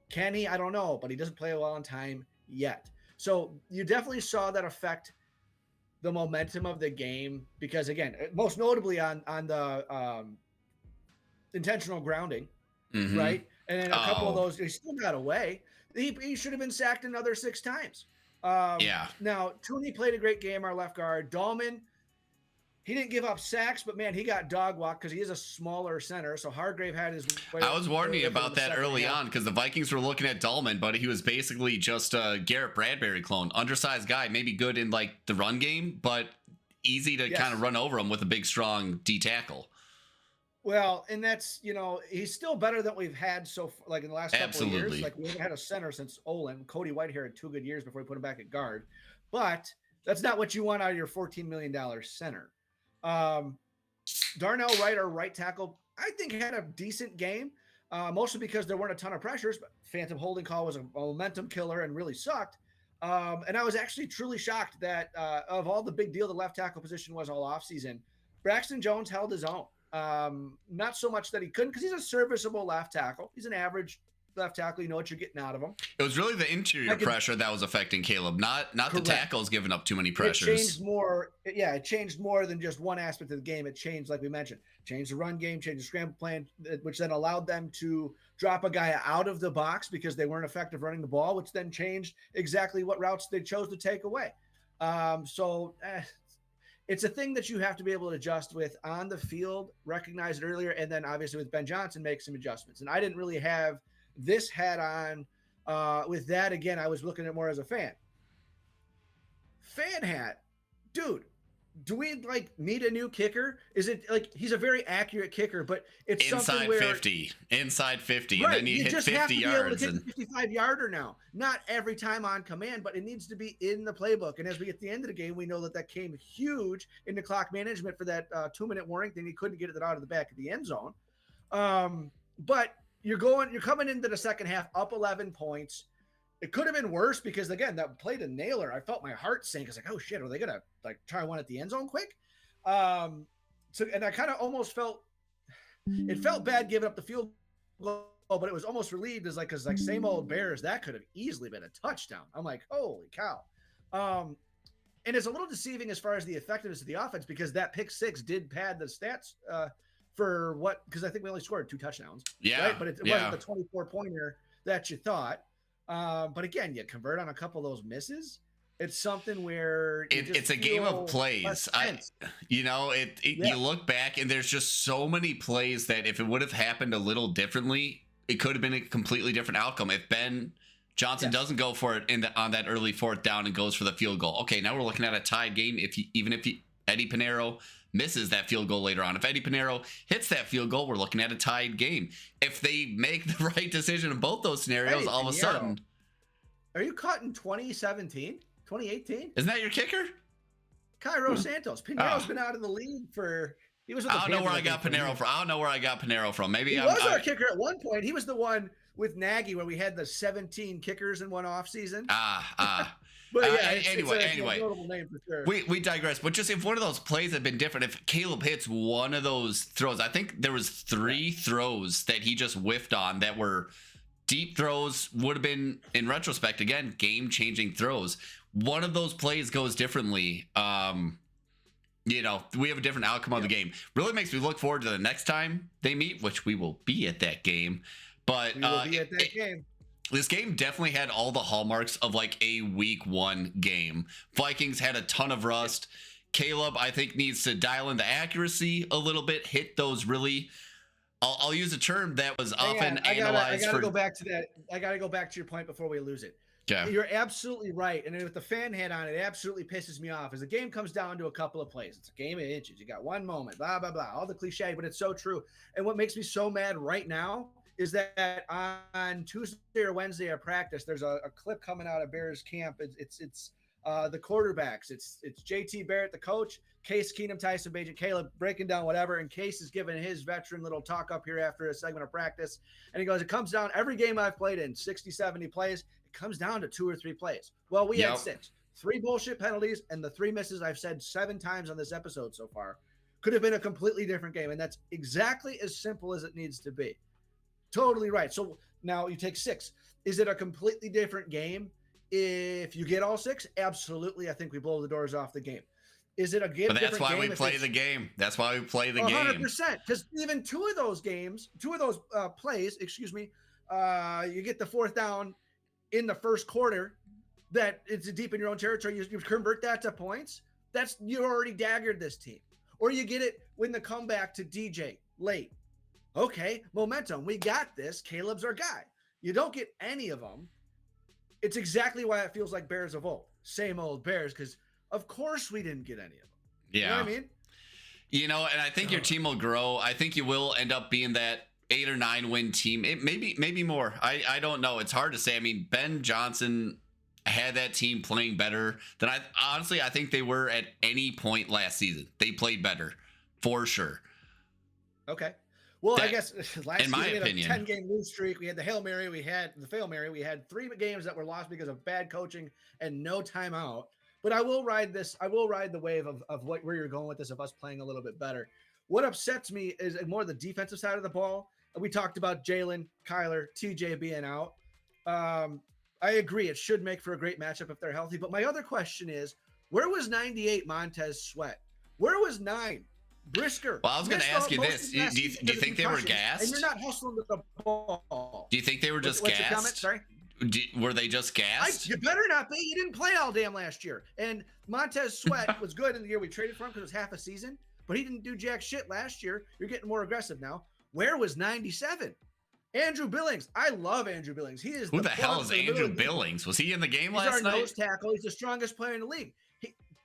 Can he? I don't know, but he doesn't play well on time yet. So you definitely saw that affect the momentum of the game, because again, most notably on the intentional grounding, right? And then a couple of those, he still got away. He should have been sacked another 6 times. Now, Tooney played a great game, our left guard. Dahlman, he didn't give up sacks, but man, he got dog walked because he is a smaller center. So Hargrave had his. I was warning you about that early on, because the Vikings were looking at Dahlman, but he was basically just a Garrett Bradbury clone, undersized guy, maybe good in like the run game, but easy to kind of run over him with a big, strong D tackle. Well, and that's, he's still better than we've had like in the last couple of years. Like we haven't had a center since Olin. Cody Whitehair had 2 good years before we put him back at guard. But that's not what you want out of your $14 million center. Darnell Wright, our right tackle, I think had a decent game, mostly because there weren't a ton of pressures, but phantom holding call was a momentum killer and really sucked. And I was actually truly shocked that of all the big deal the left tackle position was all offseason, Braxton Jones held his own. Not so much that he couldn't, because he's a serviceable left tackle. He's an average left tackle. You know what you're getting out of him. It was really the interior pressure that was affecting Caleb, not the tackles giving up too many pressures. It changed more. It changed more than just one aspect of the game. It changed, like we mentioned, changed the run game, changed the scramble plan, which then allowed them to drop a guy out of the box because they weren't effective running the ball, which then changed exactly what routes they chose to take away. It's a thing that you have to be able to adjust with on the field, recognize it earlier, and then obviously with Ben Johnson make some adjustments. And I didn't really have this hat on with that. Again, I was looking at more as a fan hat. Dude, do we need a new kicker? Is it he's a very accurate kicker, but it's inside something where 50, inside 50, right, and then you hit just 50 have to yards. Be able to hit 55-yarder now. Not every time on command, but it needs to be in the playbook. And as we get to the end of the game, we know that came huge in the clock management for that 2-minute warning thing. He couldn't get it out of the back of the end zone. But you're coming into the second half up 11 points. It could have been worse because, again, that play to Naylor, I felt my heart sink. I was like, oh, shit, are they going to try one at the end zone quick? So, and I kind of almost felt bad giving up the field goal, but it was almost relieved as like same old Bears, that could have easily been a touchdown. I'm like, holy cow. And it's a little deceiving as far as the effectiveness of the offense, because that pick six did pad the stats for what, because I think we only scored 2 touchdowns. Yeah. Right? But it wasn't the 24-pointer that you thought. But again, you convert on a couple of those misses. It's something where it's a game of plays. You look back and there's just so many plays that if it would have happened a little differently, it could have been a completely different outcome. If Ben Johnson doesn't go for it on that early 4th down and goes for the field goal, okay, now we're looking at a tied game. Even if Eddie Pinheiro misses that field goal later on, if Eddie Pinheiro hits that field goal, we're looking at a tied game. If they make the right decision in both those scenarios, all of a sudden. Are you caught in 2017? 2018? Isn't that your kicker? Cairo Santos. Pinheiro's been out of the league for. He was. I don't know where I got Pinheiro from. I don't know where I got Pinheiro from. Maybe he was our kicker at one point. He was the one with Nagy where we had the 17 kickers in one off season. But yeah, anyway, a notable name for sure. We digress. But just if one of those plays had been different, if Caleb hits one of those throws, I think there was 3 throws that he just whiffed on that were deep throws, would have been, in retrospect, again, game-changing throws. One of those plays goes differently. We have a different outcome of the game. Really makes me look forward to the next time they meet, which we will be at that game. But we will be at that game. This game definitely had all the hallmarks of like a week 1 game. Vikings had a ton of rust. Caleb, I think, needs to dial in the accuracy a little bit, hit those really. I'll use a term that was often analyzed. I gotta go back to that. I gotta go back to your point before we lose it. Okay. You're absolutely right. And with the fan head on, it absolutely pisses me off as the game comes down to a couple of plays. It's a game of inches. You got one moment, blah, blah, blah, all the cliche, but it's so true. And what makes me so mad right now is that on Tuesday or Wednesday at practice, there's a clip coming out of Bears camp. It's the quarterbacks. It's JT Barrett, the coach, Case Keenum, Tyson Bagent, Caleb breaking down whatever. And Case is giving his veteran little talk up here after a segment of practice. And he goes, it comes down every game I've played in 60, 70 plays. Comes down to 2 or 3 plays. Well, we had 6, 3 bullshit penalties, and the 3 misses I've said 7 times on this episode so far could have been a completely different game. And that's exactly as simple as it needs to be. Totally right. So now you take 6. Is it a completely different game if you get all 6? Absolutely. I think we blow the doors off the game. Is it a game? But that's why we play the game. That's why we play the game. 100%. Because even 2 of those plays, you get the 4th down in the first quarter, that it's deep in your own territory. You convert that to points. You already daggered this team. Or you get it when the comeback to DJ late. Okay, momentum. We got this. Caleb's our guy. You don't get any of them. It's exactly why it feels like Bears of old. Same old Bears, because of course we didn't get any of them. Yeah. You know what I mean? And I think your team will grow. I think you will end up being that 8 or 9 win team. It maybe more. I don't know. It's hard to say. I mean, Ben Johnson had that team playing better than I think they were at any point last season. They played better for sure. Okay. Well, I guess last in my opinion, a 10-game lose streak. We had the Hail Mary. We had the Fail Mary. We had 3 games that were lost because of bad coaching and no timeout. But I will ride this. I will ride the wave of where you're going with this, of us playing a little bit better. What upsets me is more the defensive side of the ball. We talked about Jalen, Kyler, TJ being out. I agree. It should make for a great matchup if they're healthy. But my other question is, where was 98 Montez Sweat? Where was 9 Brisker? Well, I was going to ask you this. Do you think they were gassed? And you're not hustling with the ball. Do you think they were just gassed? What's your comment? Sorry? Were they just gassed? You better not be. You didn't play all damn last year. And Montez Sweat was good in the year we traded for him because it was half a season. But he didn't do jack shit last year. You're getting more aggressive now. Where was 97? Andrew Billings. I love Andrew Billings. He is. Who the hell is Andrew Billings? Was he in the game last night? He's our nose tackle. He's the strongest player in the league.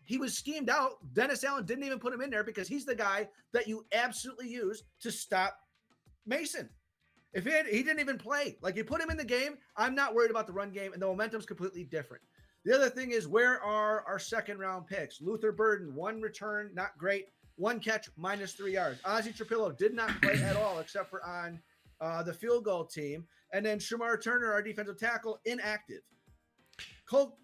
He was schemed out. Dennis Allen didn't even put him in there because he's the guy that you absolutely use to stop Mason. If he didn't even play, like you put him in the game, I'm not worried about the run game, and the momentum's completely different. The other thing is, where are our 2nd-round picks? Luther Burden, 1 return, not great. 1 catch, -3 yards. Ozzie Trapillo did not play at all except for on the field goal team. And then Shamar Turner, our defensive tackle, inactive.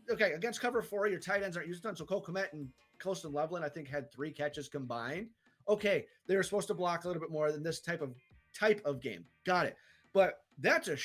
Against cover 4, your tight ends aren't used a ton. So Cole Kmet and Colston Loveland, I think, had 3 catches combined. Okay, they were supposed to block a little bit more than this type of game. Got it. But that's a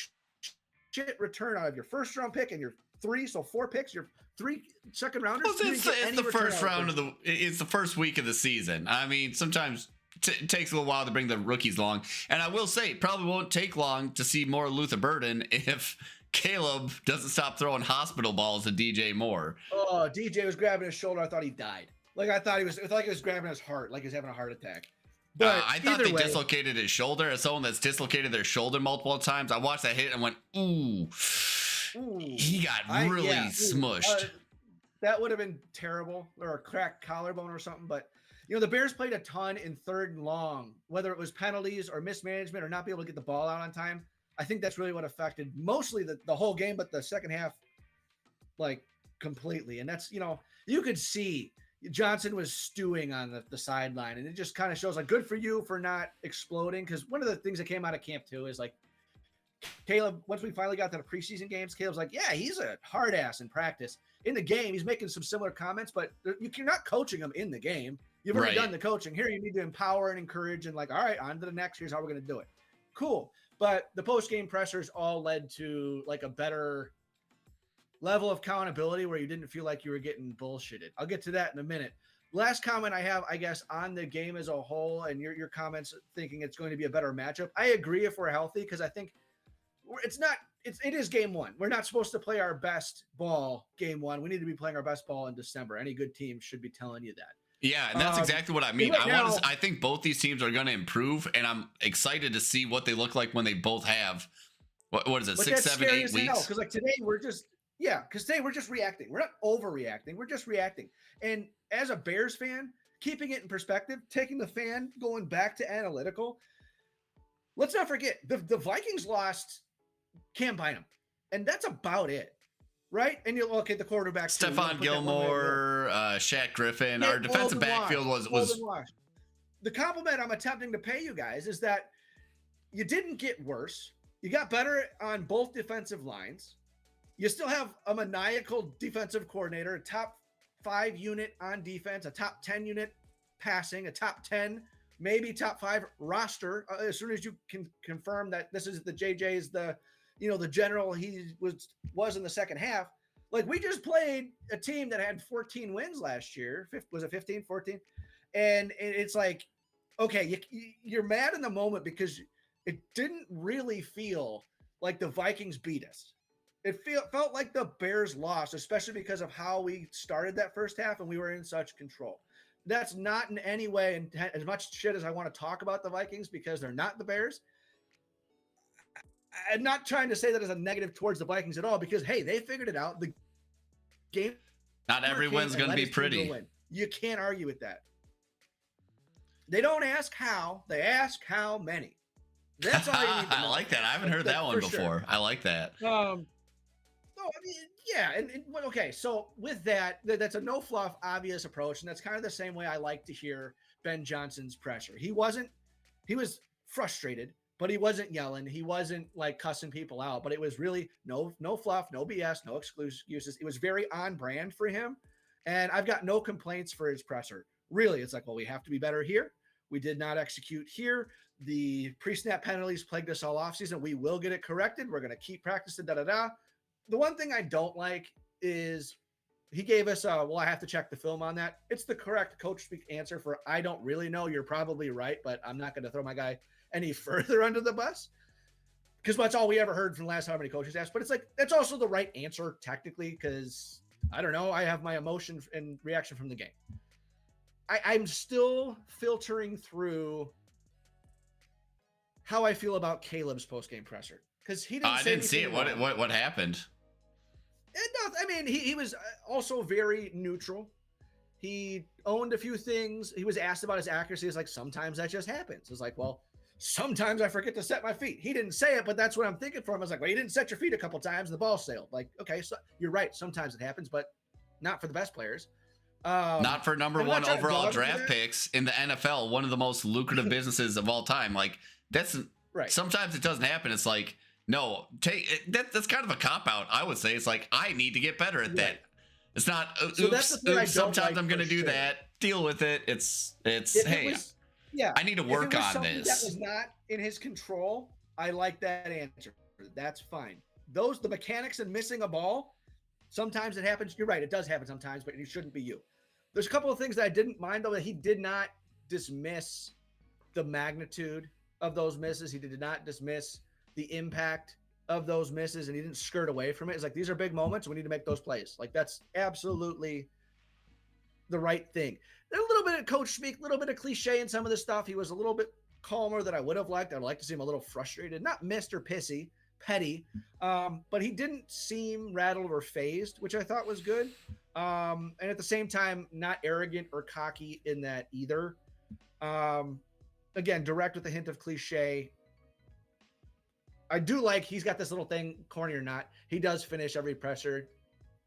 shit return out of your first round pick and your 4 picks, your 3 second rounders. Well, it's the first round of it's the first week of the season. I mean, sometimes it takes a little while to bring the rookies along. And I will say, it probably won't take long to see more Luther Burden if Caleb doesn't stop throwing hospital balls to DJ Moore. Oh, DJ was grabbing his shoulder. I thought he died. Like I thought he was grabbing his heart, like he was having a heart attack. But I thought they dislocated his shoulder. As someone that's dislocated their shoulder multiple times, I watched that hit and went, ooh. He got really smushed. That would have been terrible, or a cracked collarbone or something. But the Bears played a ton in 3rd and long, whether it was penalties or mismanagement or not be able to get the ball out on time. I think that's really what affected mostly the whole game, but the second half, like completely. And that's you could see Johnson was stewing on the sideline, and it just kind of shows like good for you for not exploding. Because one of the things that came out of camp too is like Caleb, once we finally got to the preseason games, Caleb's like, yeah, he's a hard ass in practice. In the game, he's making some similar comments, but you're not coaching him in the game. You've already done the coaching. Here, you need to empower and encourage and like, all right, on to the next. Here's how we're going to do it. Cool. But the post-game pressures all led to like a better level of accountability where you didn't feel like you were getting bullshitted. I'll get to that in a minute. Last comment I have, I guess, on the game as a whole and your comments thinking it's going to be a better matchup. I agree if we're healthy because I think it is game 1. We're not supposed to play our best ball game 1. We need to be playing our best ball in December. Any good team should be telling you that. Yeah, and that's exactly what I mean. I think both these teams are going to improve, and I'm excited to see what they look like when they both have, what is it, 6, 7, 8 weeks? Because like today we're just reacting. We're not overreacting. We're just reacting. And as a Bears fan, keeping it in perspective, taking the fan, going back to analytical, let's not forget the Vikings lost Cam Bynum, and that's about it. Right? And you look at the quarterback. Stephon Gilmore, Shaq Griffin. Our defensive backfield was the compliment I'm attempting to pay you guys is that you didn't get worse. You got better on both defensive lines. You still have a maniacal defensive coordinator, a top 5 unit on defense, a top 10 unit passing, a top 10, maybe top 5 roster. As soon as you can confirm that this is the JJ's the general he was in the second half. Like we just played a team that had 14 wins last year. Was it 15, 14? And it's like, okay, you're mad in the moment because it didn't really feel like the Vikings beat us. It felt like the Bears lost, especially because of how we started that first half and we were in such control. That's not in any way, and as much shit as I want to talk about the Vikings because they're not the Bears, I'm not trying to say that as a negative towards the Vikings at all because, hey, they figured it out. The game. Not every win's going to be pretty. You can't argue with that. They don't ask how. They ask how many. That's all you need to know. I like that. I haven't heard that one before. Sure. I like that. Okay. So with that's a no fluff, obvious approach. And that's kind of the same way I like to hear Ben Johnson's pressure. He was frustrated, but he wasn't yelling. He wasn't like cussing people out, but it was really no fluff, no BS, no excuses. It was very on brand for him. And I've got no complaints for his presser. Really, it's like, well, we have to be better here. We did not execute here. The pre-snap penalties plagued us all offseason. We will get it corrected. We're going to keep practicing, The one thing I don't like is he gave us I have to check the film on that. It's the correct coach speak answer for I don't really know. You're probably right, but I'm not going to throw my guy any further under the bus because that's all we ever heard from the last how many coaches asked. But it's like that's also the right answer technically because I don't know. I have my emotion and reaction from the game. I'm still filtering through how I feel about Caleb's post-game presser because he didn't. I didn't see it. What happened? I mean, he was also very neutral. He owned a few things. He was asked about his accuracy. It's like sometimes that just happens. It's like, well, sometimes I forget to set my feet. He didn't say it, but that's what I'm thinking for him. I was like, well, you didn't set your feet a couple times and the ball sailed. Like, okay, so you're right. Sometimes it happens, but not for the best players. Not for number 1 overall draft picks in the NFL, one of the most lucrative businesses of all time. Like that's right. Sometimes it doesn't happen. It's like, no, that's kind of a cop out. I would say it's like, I need to get better at that. It's not, oops, sometimes I'm going to do that. Deal with it. It's hey. Yeah. I need to work on this. That was not in his control. I like that answer. That's fine. The mechanics and missing a ball, sometimes it happens. You're right. It does happen sometimes, but it shouldn't be you. There's a couple of things that I didn't mind, though, that he did not dismiss the magnitude of those misses. He did not dismiss the impact of those misses, and he didn't skirt away from it. It's like, these are big moments. We need to make those plays. Like, that's absolutely the right thing. There's a little bit of coach speak, a little bit of cliche in some of this stuff. He was a little bit calmer than I would have liked. I'd like to see him a little frustrated, not Mr. Petty, but he didn't seem rattled or phased, which I thought was good. And at the same time, not arrogant or cocky in that either. Again, direct with a hint of cliche. I do like he's got this little thing, corny or not. He does finish every presser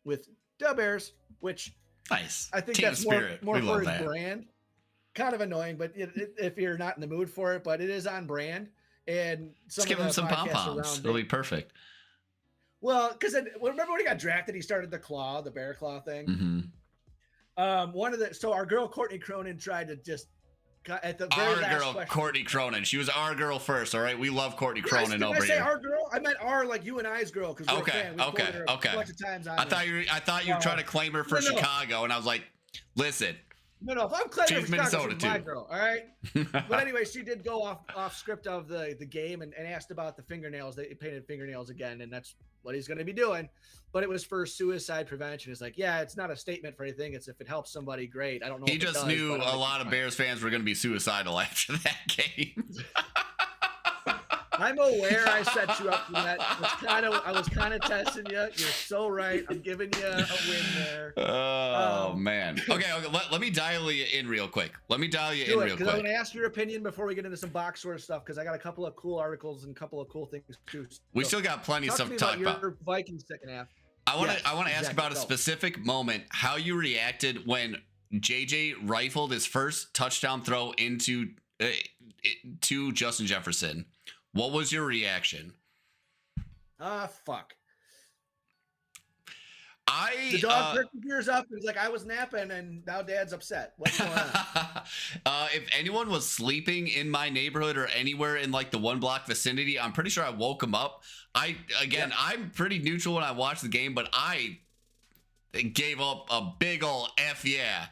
with "Da Bears," which nice. I think that's more for his brand. Kind of annoying, but if you're not in the mood for it, but it is on brand. And let's give him some pom poms. It'll be perfect. Well, because remember when he got drafted, he started the bear claw thing. Mm-hmm. So our girl Courtney Cronin tried to just at the very last question. Courtney Cronin. She was our girl first. All right, we love Courtney Cronin over here. Did I say our girl? I meant our, like you and I's girl, because we're a fan. We've Okay. a bunch of times on I thought you were trying to claim her for Chicago, and I was like, listen. No. If I'm claiming her for Chicago, she's my girl. All right. But anyway, she did go off script of the game and asked about the fingernails. They painted fingernails again, and that's what he's going to be doing. But it was for suicide prevention. It's like, yeah, it's not a statement for anything. It's if it helps somebody, great. I don't know. He just knew a lot of Bears fans were going to be suicidal after that game. I'm aware I set you up for that. I was kind of testing you. You're so right. I'm giving you a win there. Oh, man. Okay. Let me dial you in real quick. Because I'm going to ask your opinion before we get into some box score stuff, because I got a couple of cool articles and a couple of cool things too. We still got plenty of stuff to talk about. Your Vikings second half. I want to ask about a specific moment, how you reacted when JJ rifled his first touchdown throw into to Justin Jefferson. What was your reaction? Fuck. The dog perked his ears up and was like, I was napping and now Dad's upset. What's going on? If anyone was sleeping in my neighborhood or anywhere in like the 1 block vicinity, I'm pretty sure I woke him up. I'm pretty neutral when I watch the game, but I gave up a big ol' F yeah.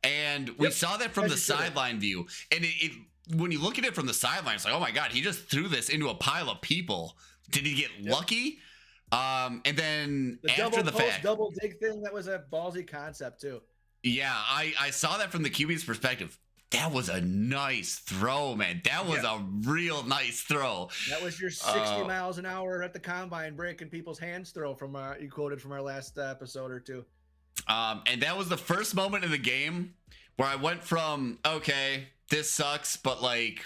And we saw that from the sideline view. And it when you look at it from the sideline, it's like, oh my God, he just threw this into a pile of people. Did he get lucky? And then after the fact, double dig thing, that was a ballsy concept too. Yeah, I saw that from the QB's perspective. That was a nice throw, man. That was a real nice throw. That was your 60 miles an hour at the combine breaking people's hands throw from you quoted from our last episode or two. And that was the first moment in the game where I went from, okay, this sucks, but like,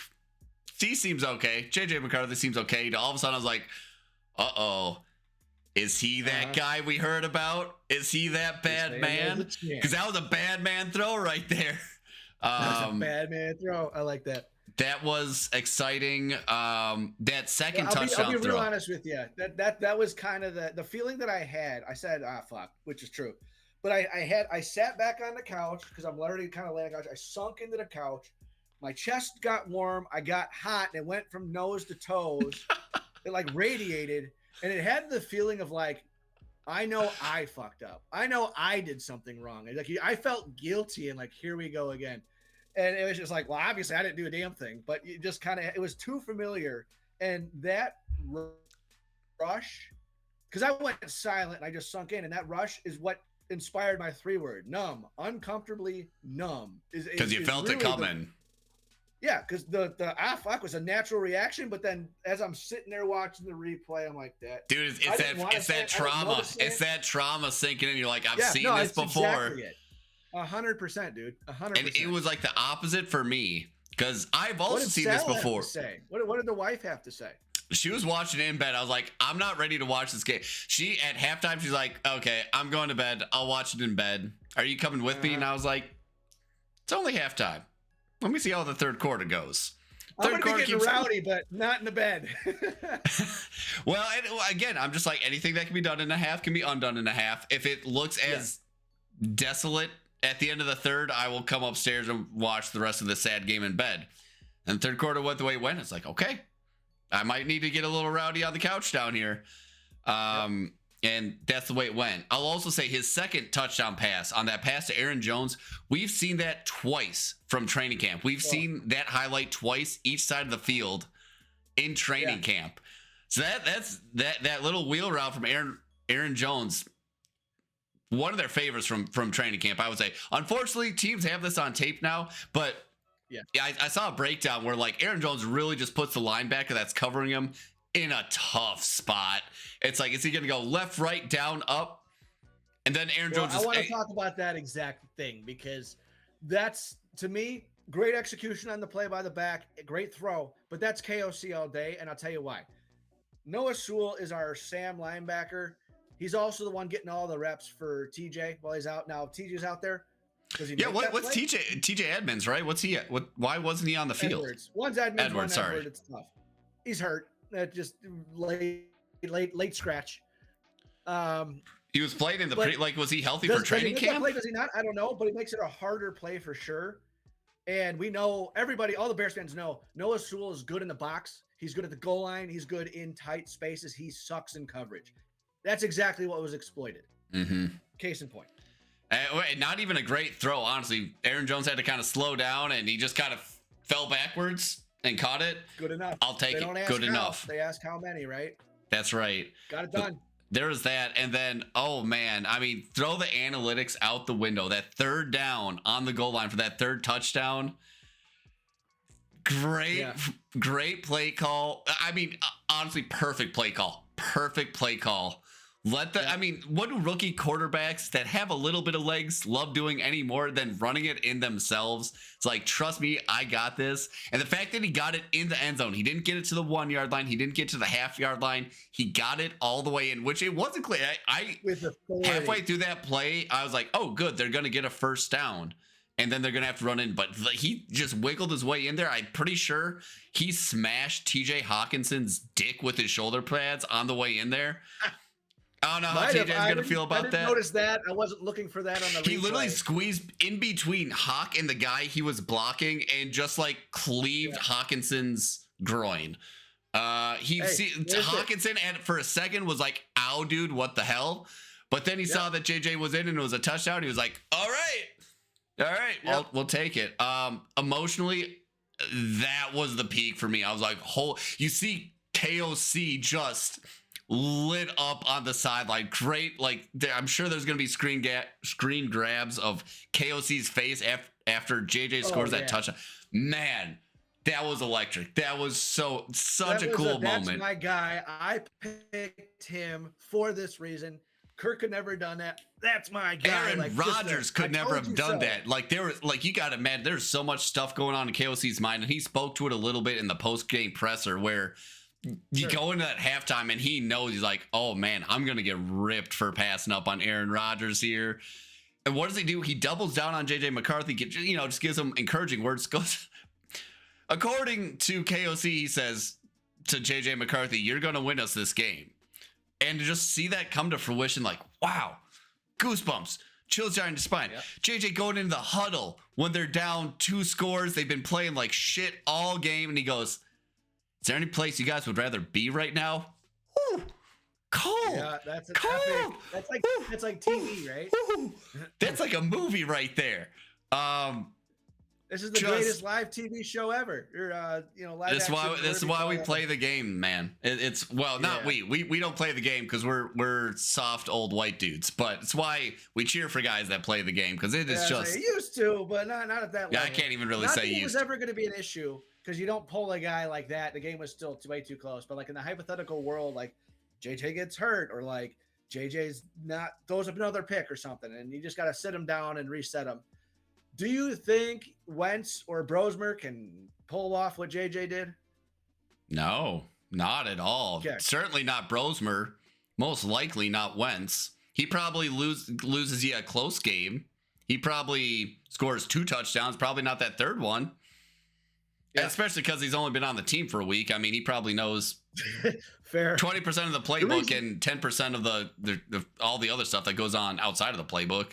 he seems okay. JJ McCarthy seems okay. To all of a sudden I was like, uh-oh. Is he that guy we heard about? Is he that bad man? Because that was a bad man throw right there. That's a bad man throw. I like that. That was exciting. That second touchdown throw. I'll be real throw. honest with you. That was kind of the feeling that I had. I said, fuck, which is true. But I sat back on the couch because I'm already kind of laying on the couch. I sunk into the couch. My chest got warm. I got hot, and it went from nose to toes. It like radiated, and it had the feeling of like, I know I fucked up. I know I did something wrong. Like I felt guilty, and like, here we go again. And it was just like, well, obviously I didn't do a damn thing, but it just kind of, it was too familiar. And that rush, because I went silent and I just sunk in, and that rush is what inspired my 3-word: numb, uncomfortably numb. Because you felt really it coming. Yeah, because the fuck was a natural reaction, but then as I'm sitting there watching the replay, I'm like, that dude, it's that trauma. It's that trauma sinking in. You're like, I've seen this before. Exactly it. 100%, dude. 100%. And it was like the opposite for me, because I've also seen this before. What did the wife have to say? She was watching it in bed. I was like, I'm not ready to watch this game. She at halftime, she's like, okay, I'm going to bed. I'll watch it in bed. Are you coming with me? And I was like, it's only halftime. Let me see how the third quarter goes. I'm going to be getting rowdy, but not in the bed. Well, again, I'm just like, anything that can be done in a half can be undone in a half. If it looks as desolate at the end of the third, I will come upstairs and watch the rest of the sad game in bed. And third quarter went the way it went. It's like, okay, I might need to get a little rowdy on the couch down here. And that's the way it went. I'll also say his second touchdown pass on that pass to Aaron Jones, we've seen that twice from training camp. We've seen that highlight twice each side of the field in training camp. So that's that little wheel route from Aaron Jones, one of their favorites from training camp, I would say. Unfortunately, teams have this on tape now, but I saw a breakdown where like Aaron Jones really just puts the linebacker that's covering him in a tough spot. It's like, is he going to go left, right, down, up? And then Aaron Jones. I want to talk about that exact thing because that's, to me, great execution on the play by the back, great throw, but that's KOC all day. And I'll tell you why. Noah Sewell is our Sam linebacker. He's also the one getting all the reps for TJ while he's out. Now, if TJ's out there, does he what's play? TJ Edmonds, right? What's he at? Why wasn't he on the field? One's Edmonds, Edwards, sorry. Edward, it's tough. He's hurt. Just late scratch. He was playing in the was he healthy for training camp? Does he not? I don't know, but he makes it a harder play for sure. And we know, all the Bears fans know, Noah Sewell is good in the box. He's good at the goal line. He's good in tight spaces. He sucks in coverage. That's exactly what was exploited. Mm-hmm. Case in point. Not even a great throw, honestly. Aaron Jones had to kind of slow down, and he just kind of fell backwards and caught it. Good enough. I'll take it. Good enough. They ask how many, right? That's right. Got it done. There was that. And then, oh, man. I mean, throw the analytics out the window. That third down on the goal line for that third touchdown. Great play call. I mean, honestly, perfect play call. Perfect play call. I mean, what do rookie quarterbacks that have a little bit of legs love doing any more than running it in themselves? It's like, trust me, I got this. And the fact that he got it in the end zone, he didn't get it to the 1 yard line. He didn't get to the half-yard line. He got it all the way in, which it wasn't clear. Halfway through that play, I was like, oh, good. They're going to get a first down. And then they're going to have to run in. But he just wiggled his way in there. I'm pretty sure he smashed TJ Hawkinson's dick with his shoulder pads on the way in there. I don't know how TJ's going to feel about that. I didn't notice that. I wasn't looking for that on the replay. He literally squeezed in between Hawk and the guy he was blocking and just like cleaved Hawkinson's groin. Hawkinson for a second was like, ow, dude, what the hell? But then he saw that JJ was in and it was a touchdown. He was like, all right, we'll take it. Emotionally, that was the peak for me. I was like, you see KOC just lit up on the sideline. Great. Like, I'm sure there's going to be screen grabs of KOC's face after JJ scores that touchdown. Man, that was electric. That was such a cool moment. That's my guy. I picked him for this reason. Kirk could never have done that. That's my guy. Aaron Rodgers could never have done that. Like, there was, like, you got to imagine there's so much stuff going on in KOC's mind, and he spoke to it a little bit in the post-game presser where you go into that halftime and he knows, he's like, oh man, I'm going to get ripped for passing up on Aaron Rodgers here. And what does he do? He doubles down on JJ McCarthy, just gives him encouraging words. According to KOC, he says to JJ McCarthy, you're going to win us this game. And to just see that come to fruition, like, wow, goosebumps, chills down your spine. Yep. JJ going into the huddle when they're down 2 scores. They've been playing like shit all game. And he goes, is there any place you guys would rather be right now? Ooh, cold. Yeah, that's epic. That's like TV, right? That's like a movie right there. This is the greatest live TV show ever. Live. This is why we play the game, man. We don't play the game because we're soft old white dudes, but it's why we cheer for guys that play the game because it is just. I used to, but not at that level. Yeah, I can't even really say used. It was ever going to be an issue because you don't pull a guy like that. The game was still way too close. But like in the hypothetical world, like JJ gets hurt or like JJ's throws up another pick or something, and you just got to sit him down and reset him. Do you think Wentz or Brosmer can pull off what JJ did? No, not at all. Okay. Certainly not Brosmer. Most likely not Wentz. He probably loses you a close game. He probably scores 2 touchdowns, probably not that third one. Yeah. Especially because he's only been on the team for a week. I mean, he probably knows fair 20% of the playbook and 10% of the all the other stuff that goes on outside of the playbook.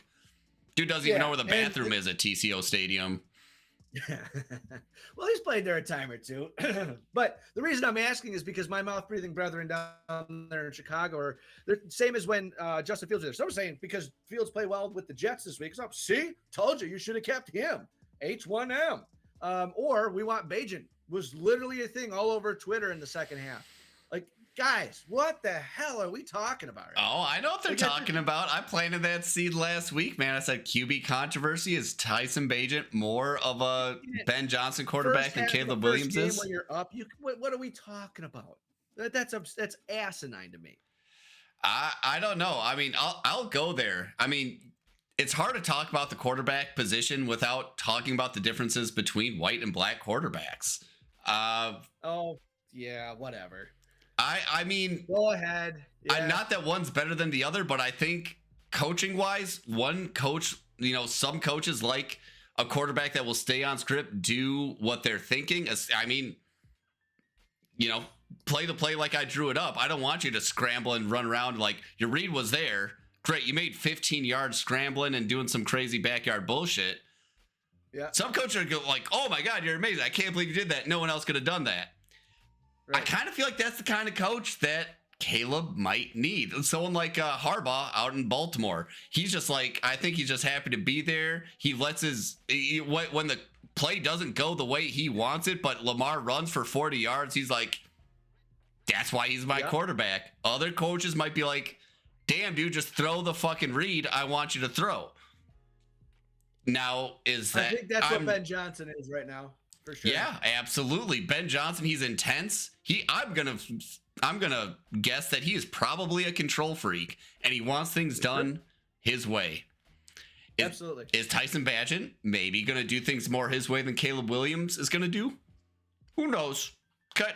Dude doesn't even know where the bathroom is at TCO Stadium. Yeah. Well, he's played there a time or two. But the reason I'm asking is because my mouth breathing brethren down there in Chicago are the same as when Justin Fields was there. So I'm saying because Fields played well with the Jets this week. So see, told you should have kept him. H1M. Or we want Bajan was literally a thing all over Twitter in the second half. Like, guys, what the hell are we talking about? Right oh, I know what they're talking about. I planted that seed last week, man. I said QB controversy. Is Tyson Bagent more of a Ben Johnson quarterback than Caleb Williams is? When you're up, what are we talking about? That's asinine to me. I don't know. I mean, I'll go there. I mean, it's hard to talk about the quarterback position without talking about the differences between white and black quarterbacks. Oh, yeah, whatever. I mean, go ahead. Yeah. Not that one's better than the other, but I think coaching wise, one coach, some coaches like a quarterback that will stay on script, do what they're thinking. I mean, play the play like I drew it up. I don't want you to scramble and run around like your read was there. Great. You made 15 yards scrambling and doing some crazy backyard bullshit. Yeah. Some coaches are like, oh my God, you're amazing. I can't believe you did that. No one else could have done that. Right. I kind of feel like that's the kind of coach that Caleb might need. Someone like Harbaugh out in Baltimore. He's just like, I think he's just happy to be there. He lets when the play doesn't go the way he wants it, but Lamar runs for 40 yards. He's like, that's why he's my quarterback. Other coaches might be like, damn, dude, just throw the fucking read I want you to throw. Now, I think that's what Ben Johnson is right now, for sure. Yeah, absolutely. Ben Johnson, he's intense. I'm gonna guess that he is probably a control freak, and he wants things done his way. Absolutely. Is Tyson Bagent maybe gonna do things more his way than Caleb Williams is gonna do? Who knows?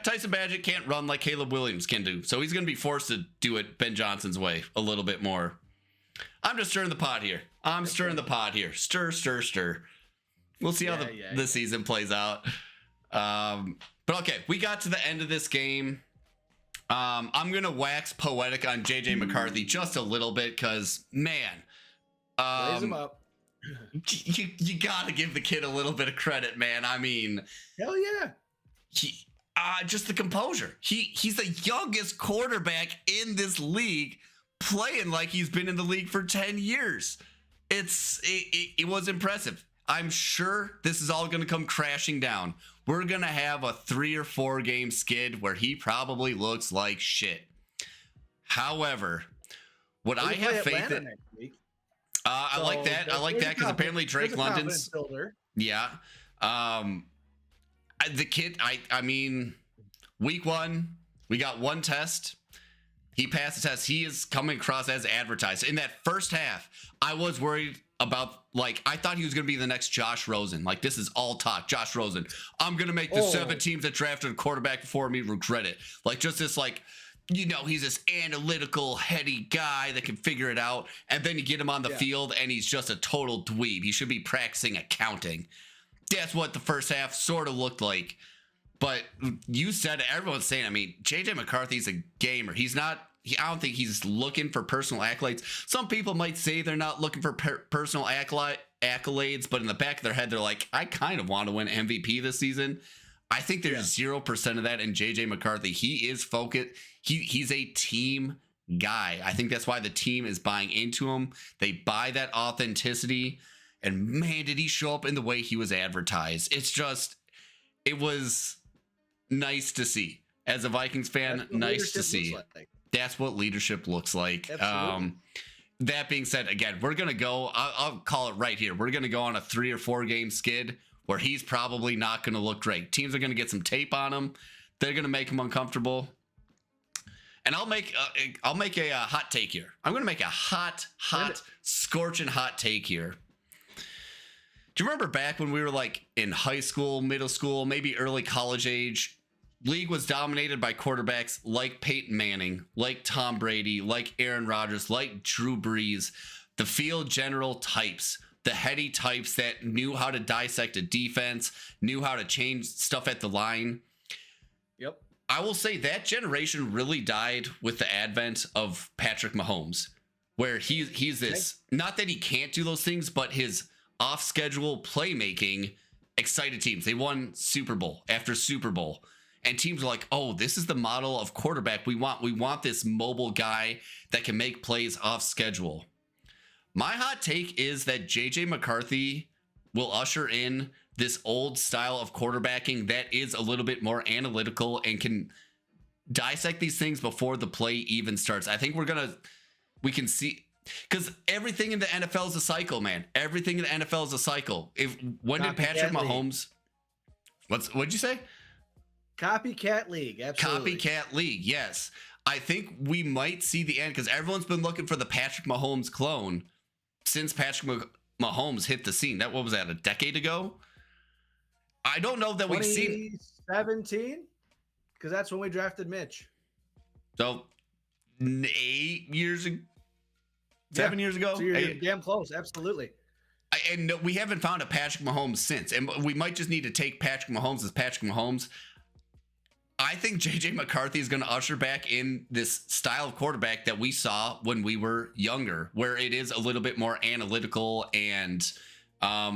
Tyson Bagent can't run like Caleb Williams can do, so he's going to be forced to do it Ben Johnson's way a little bit more. I'm just stirring the pot here. Stirring the pot here. Stir, stir, stir. We'll see how the season plays out. But okay, we got to the end of this game. I'm going to wax poetic on JJ McCarthy just a little bit because, man. Raise him up. You got to give the kid a little bit of credit, man. I mean. Hell yeah. Just the composure. He's the youngest quarterback in this league, playing like he's been in the league for 10 years. It was impressive. I'm sure this is all going to come crashing down. We're going to have a 3 or 4 game skid where he probably looks like shit. However, what I have faith in. I like that. I like that because apparently Drake London's. Yeah. The kid, I mean, week 1, we got one test. He passed the test. He is coming across as advertised. In that first half, I was worried about, I thought he was going to be the next Josh Rosen. Like, this is all talk. Josh Rosen. I'm going to make the 7 teams that drafted a quarterback before me regret it. Like, just this, he's this analytical, heady guy that can figure it out. And then you get him on the field, and he's just a total dweeb. He should be practicing accounting. That's what the first half sort of looked like. But you said it, everyone's saying, I mean, JJ McCarthy's a gamer. I don't think he's looking for personal accolades. Some people might say they're not looking for personal accolades, but in the back of their head, they're like, I kind of want to win MVP this season. I think there's 0% of that in JJ McCarthy. He is focused. He's a team guy. I think that's why the team is buying into him. They buy that authenticity. And man, did he show up in the way he was advertised. It was nice to see. As a Vikings fan, nice to see. That's what leadership looks like. That being said, again, we're going to go, I'll call it right here. We're going to go on a 3 or 4 game skid where he's probably not going to look great. Teams are going to get some tape on him. They're going to make him uncomfortable. And I'll make a hot take here. I'm going to make a hot, scorching hot take here. Do you remember back when we were in high school, middle school, maybe early college age? League was dominated by quarterbacks like Peyton Manning, like Tom Brady, like Aaron Rodgers, like Drew Brees, the field general types, the heady types that knew how to dissect a defense, knew how to change stuff at the line. Yep. I will say that generation really died with the advent of Patrick Mahomes, where he's this, not that he can't do those things, but his off-schedule playmaking excited teams. They won Super Bowl after Super Bowl. And teams are like, oh, this is the model of quarterback we want. We want this mobile guy that can make plays off schedule. My hot take is that J.J. McCarthy will usher in this old style of quarterbacking that is a little bit more analytical and can dissect these things before the play even starts. I think we can see, because everything in the NFL is a cycle, man. Everything in the NFL is a cycle. When did Patrick Mahomes, what'd you say? Copycat league, absolutely. Copycat league, yes. I think we might see the end because everyone's been looking for the Patrick Mahomes clone since Patrick Mahomes hit the scene. What was that, a decade ago? I don't know that we've seen 2017, because that's when we drafted Mitch. So 8 years ago, 7 years ago. So you're damn close, absolutely. And we haven't found a Patrick Mahomes since, and we might just need to take Patrick Mahomes as Patrick Mahomes. I think J.J. McCarthy is going to usher back in this style of quarterback that we saw when we were younger, where it is a little bit more analytical and, I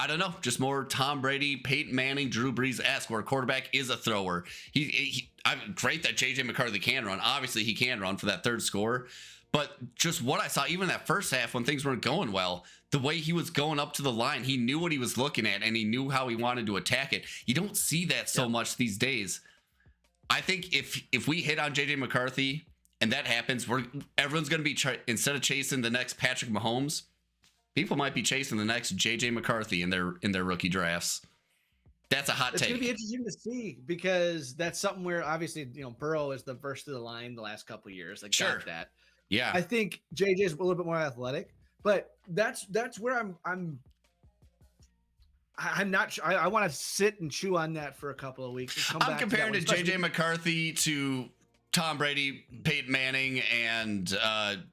don't know, just more Tom Brady, Peyton Manning, Drew Brees-esque, where a quarterback is a thrower. I'm great that J.J. McCarthy can run. Obviously, he can run for that third score. But just what I saw, even that first half when things weren't going well, the way he was going up to the line, he knew what he was looking at, and he knew how he wanted to attack it. You don't see that so much these days. I think if we hit on J.J. McCarthy and that happens, everyone's going to be, instead of chasing the next Patrick Mahomes, people might be chasing the next J.J. McCarthy in their rookie drafts. That's a hot take. It's going to be interesting to see, because that's something where obviously, Burrow is the first of the line the last couple of years. Like, sure. Got that. Yeah, I think JJ is a little bit more athletic, but that's where I'm not. I want to sit and chew on that for a couple of weeks. I'm comparing to JJ McCarthy to Tom Brady, Peyton Manning, and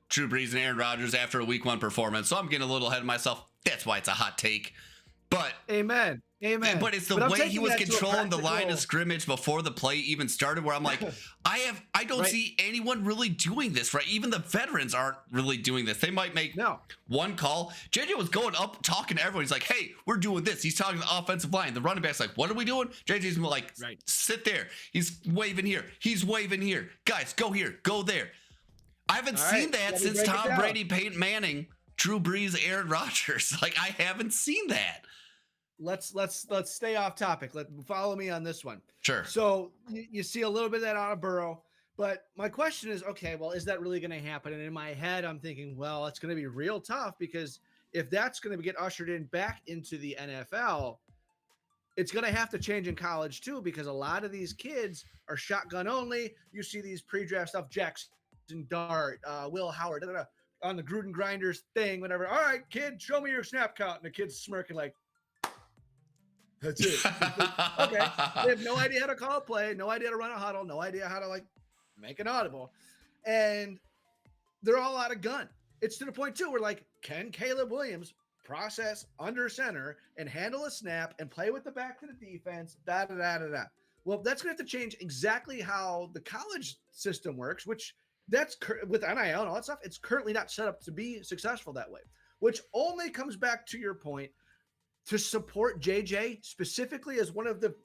Drew Brees and Aaron Rodgers after a week 1 performance. So I'm getting a little ahead of myself. That's why it's a hot take. But amen. But it's the way he was controlling the line of scrimmage before the play even started, where I'm like, I don't see anyone really doing this, right? Even the veterans aren't really doing this. They might make one call. JJ was going up, talking to everyone. He's like, hey, we're doing this. He's talking to the offensive line. The running back's like, what are we doing? JJ's like, sit there. He's waving here. He's waving here. Guys, go here. Go there. I haven't seen that since Tom Brady, Peyton Manning, Drew Brees, Aaron Rodgers. Like, I haven't seen that. Let's stay off topic. Follow me on this one. Sure. So you see a little bit of that out of Burrow, but my question is, okay, well, is that really going to happen? And in my head, I'm thinking, well, it's going to be real tough, because if that's going to get ushered in back into the NFL, it's going to have to change in college too, because a lot of these kids are shotgun only. You see these pre-draft stuff, Jackson Dart, Will Howard, on the Gruden Grinders thing, whatever. All right, kid, show me your snap count. And the kid's smirking like, that's it. Okay. They have no idea how to call a play, no idea how to run a huddle, no idea how to make an audible. And they're all out of gun. It's to the point too where can Caleb Williams process under center and handle a snap and play with the back to the defense? Well, that's going to have to change exactly how the college system works, which that's with NIL and all that stuff. It's currently not set up to be successful that way, which only comes back to your point, to support JJ specifically as one of the,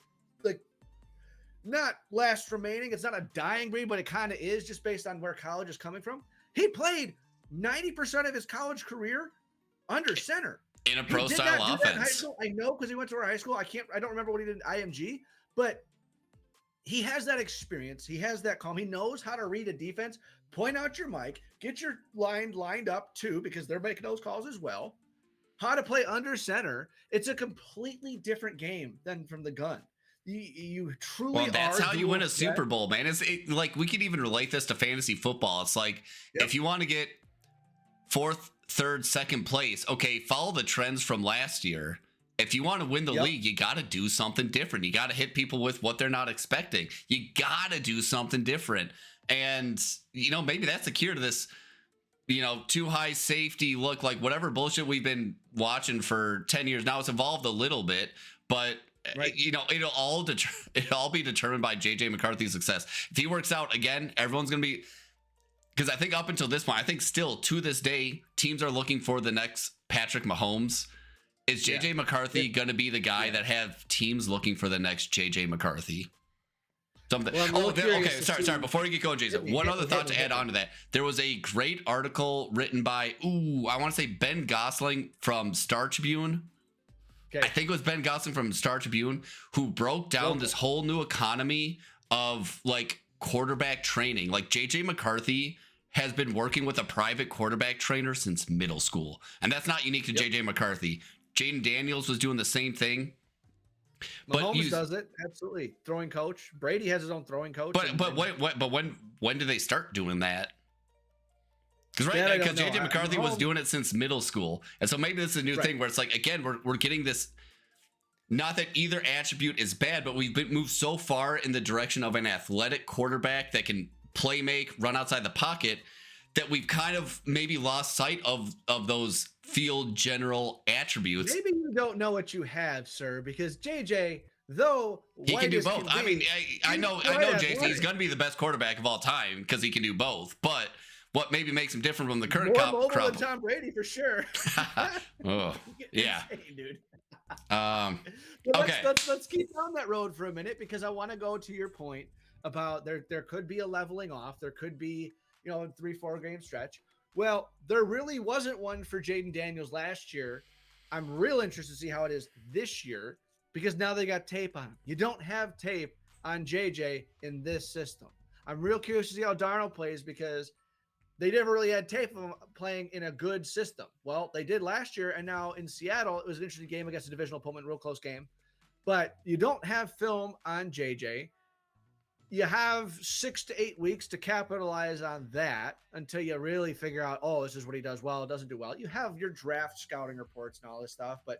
not last remaining. It's not a dying breed, but it kind of is, just based on where college is coming from. He played 90% of his college career under center in a pro style offense. I know, because he went to our high school. I don't remember what he did in IMG, but he has that experience. He has that calm. He knows how to read a defense, point out your mic, get your line lined up too, because they're making those calls as well. How to play under center. It's a completely different game than from the gun. You truly well, that's how you win a Super Bowl, man. We could even relate this to fantasy football. It's like, if you want to get 4th, 3rd, 2nd place, okay, follow the trends from last year. If you want to win the league, you got to do something different. You got to hit people with what they're not expecting. You got to do something different. And, maybe that's the cure to this, too high safety look, like whatever bullshit we've been watching for 10 years now. It's evolved a little bit, but it'll all be determined by JJ McCarthy's success. If he works out again, everyone's going to be, because I think up until this point, I think still to this day, teams are looking for the next Patrick Mahomes. Is JJ McCarthy going to be the guy that have teams looking for the next JJ McCarthy? Something. Well, okay. Sorry. Before you get going, Jason, one other thought to add on to that. There was a great article written by, I want to say Ben Gosling from Star Tribune. Okay. I think it was Ben Gosling from Star Tribune who broke down this whole new economy of like quarterback training. Like JJ McCarthy has been working with a private quarterback trainer since middle school, and that's not unique to JJ McCarthy. Jaden Daniels was doing the same thing. Mahomes does it, absolutely. Throwing coach. Brady has his own throwing coach. But when do they start doing that? Because JJ McCarthy was doing it since middle school, and so maybe this is a new thing where it's like, again, we're getting this. Not that either attribute is bad, but we've moved so far in the direction of an athletic quarterback that can play make, run outside the pocket, that we've kind of maybe lost sight of those field general attributes. Maybe you don't know what you have, sir, because JJ, though he can do both. I mean, I know, Jason, he's going to be the best quarterback of all time because he can do both. But what maybe makes him different from the current crop? More mobile than Tom Brady for sure. Oh, yeah, insane, dude. Okay, let's keep on that road for a minute because I want to go to your point about there could be a leveling off. There could be a 3-4 game stretch. Well, there really wasn't one for Jaden Daniels last year. I'm real interested to see how it is this year because now they got tape on him. You don't have tape on JJ in this system. I'm real curious to see how Darnold plays because they never really had tape of him playing in a good system. Well, they did last year, and now in Seattle, it was an interesting game against a divisional opponent, real close game. But you don't have film on JJ. You have 6 to 8 weeks to capitalize on that until you really figure out, this is what he does well, doesn't do well. You have your draft scouting reports and all this stuff, but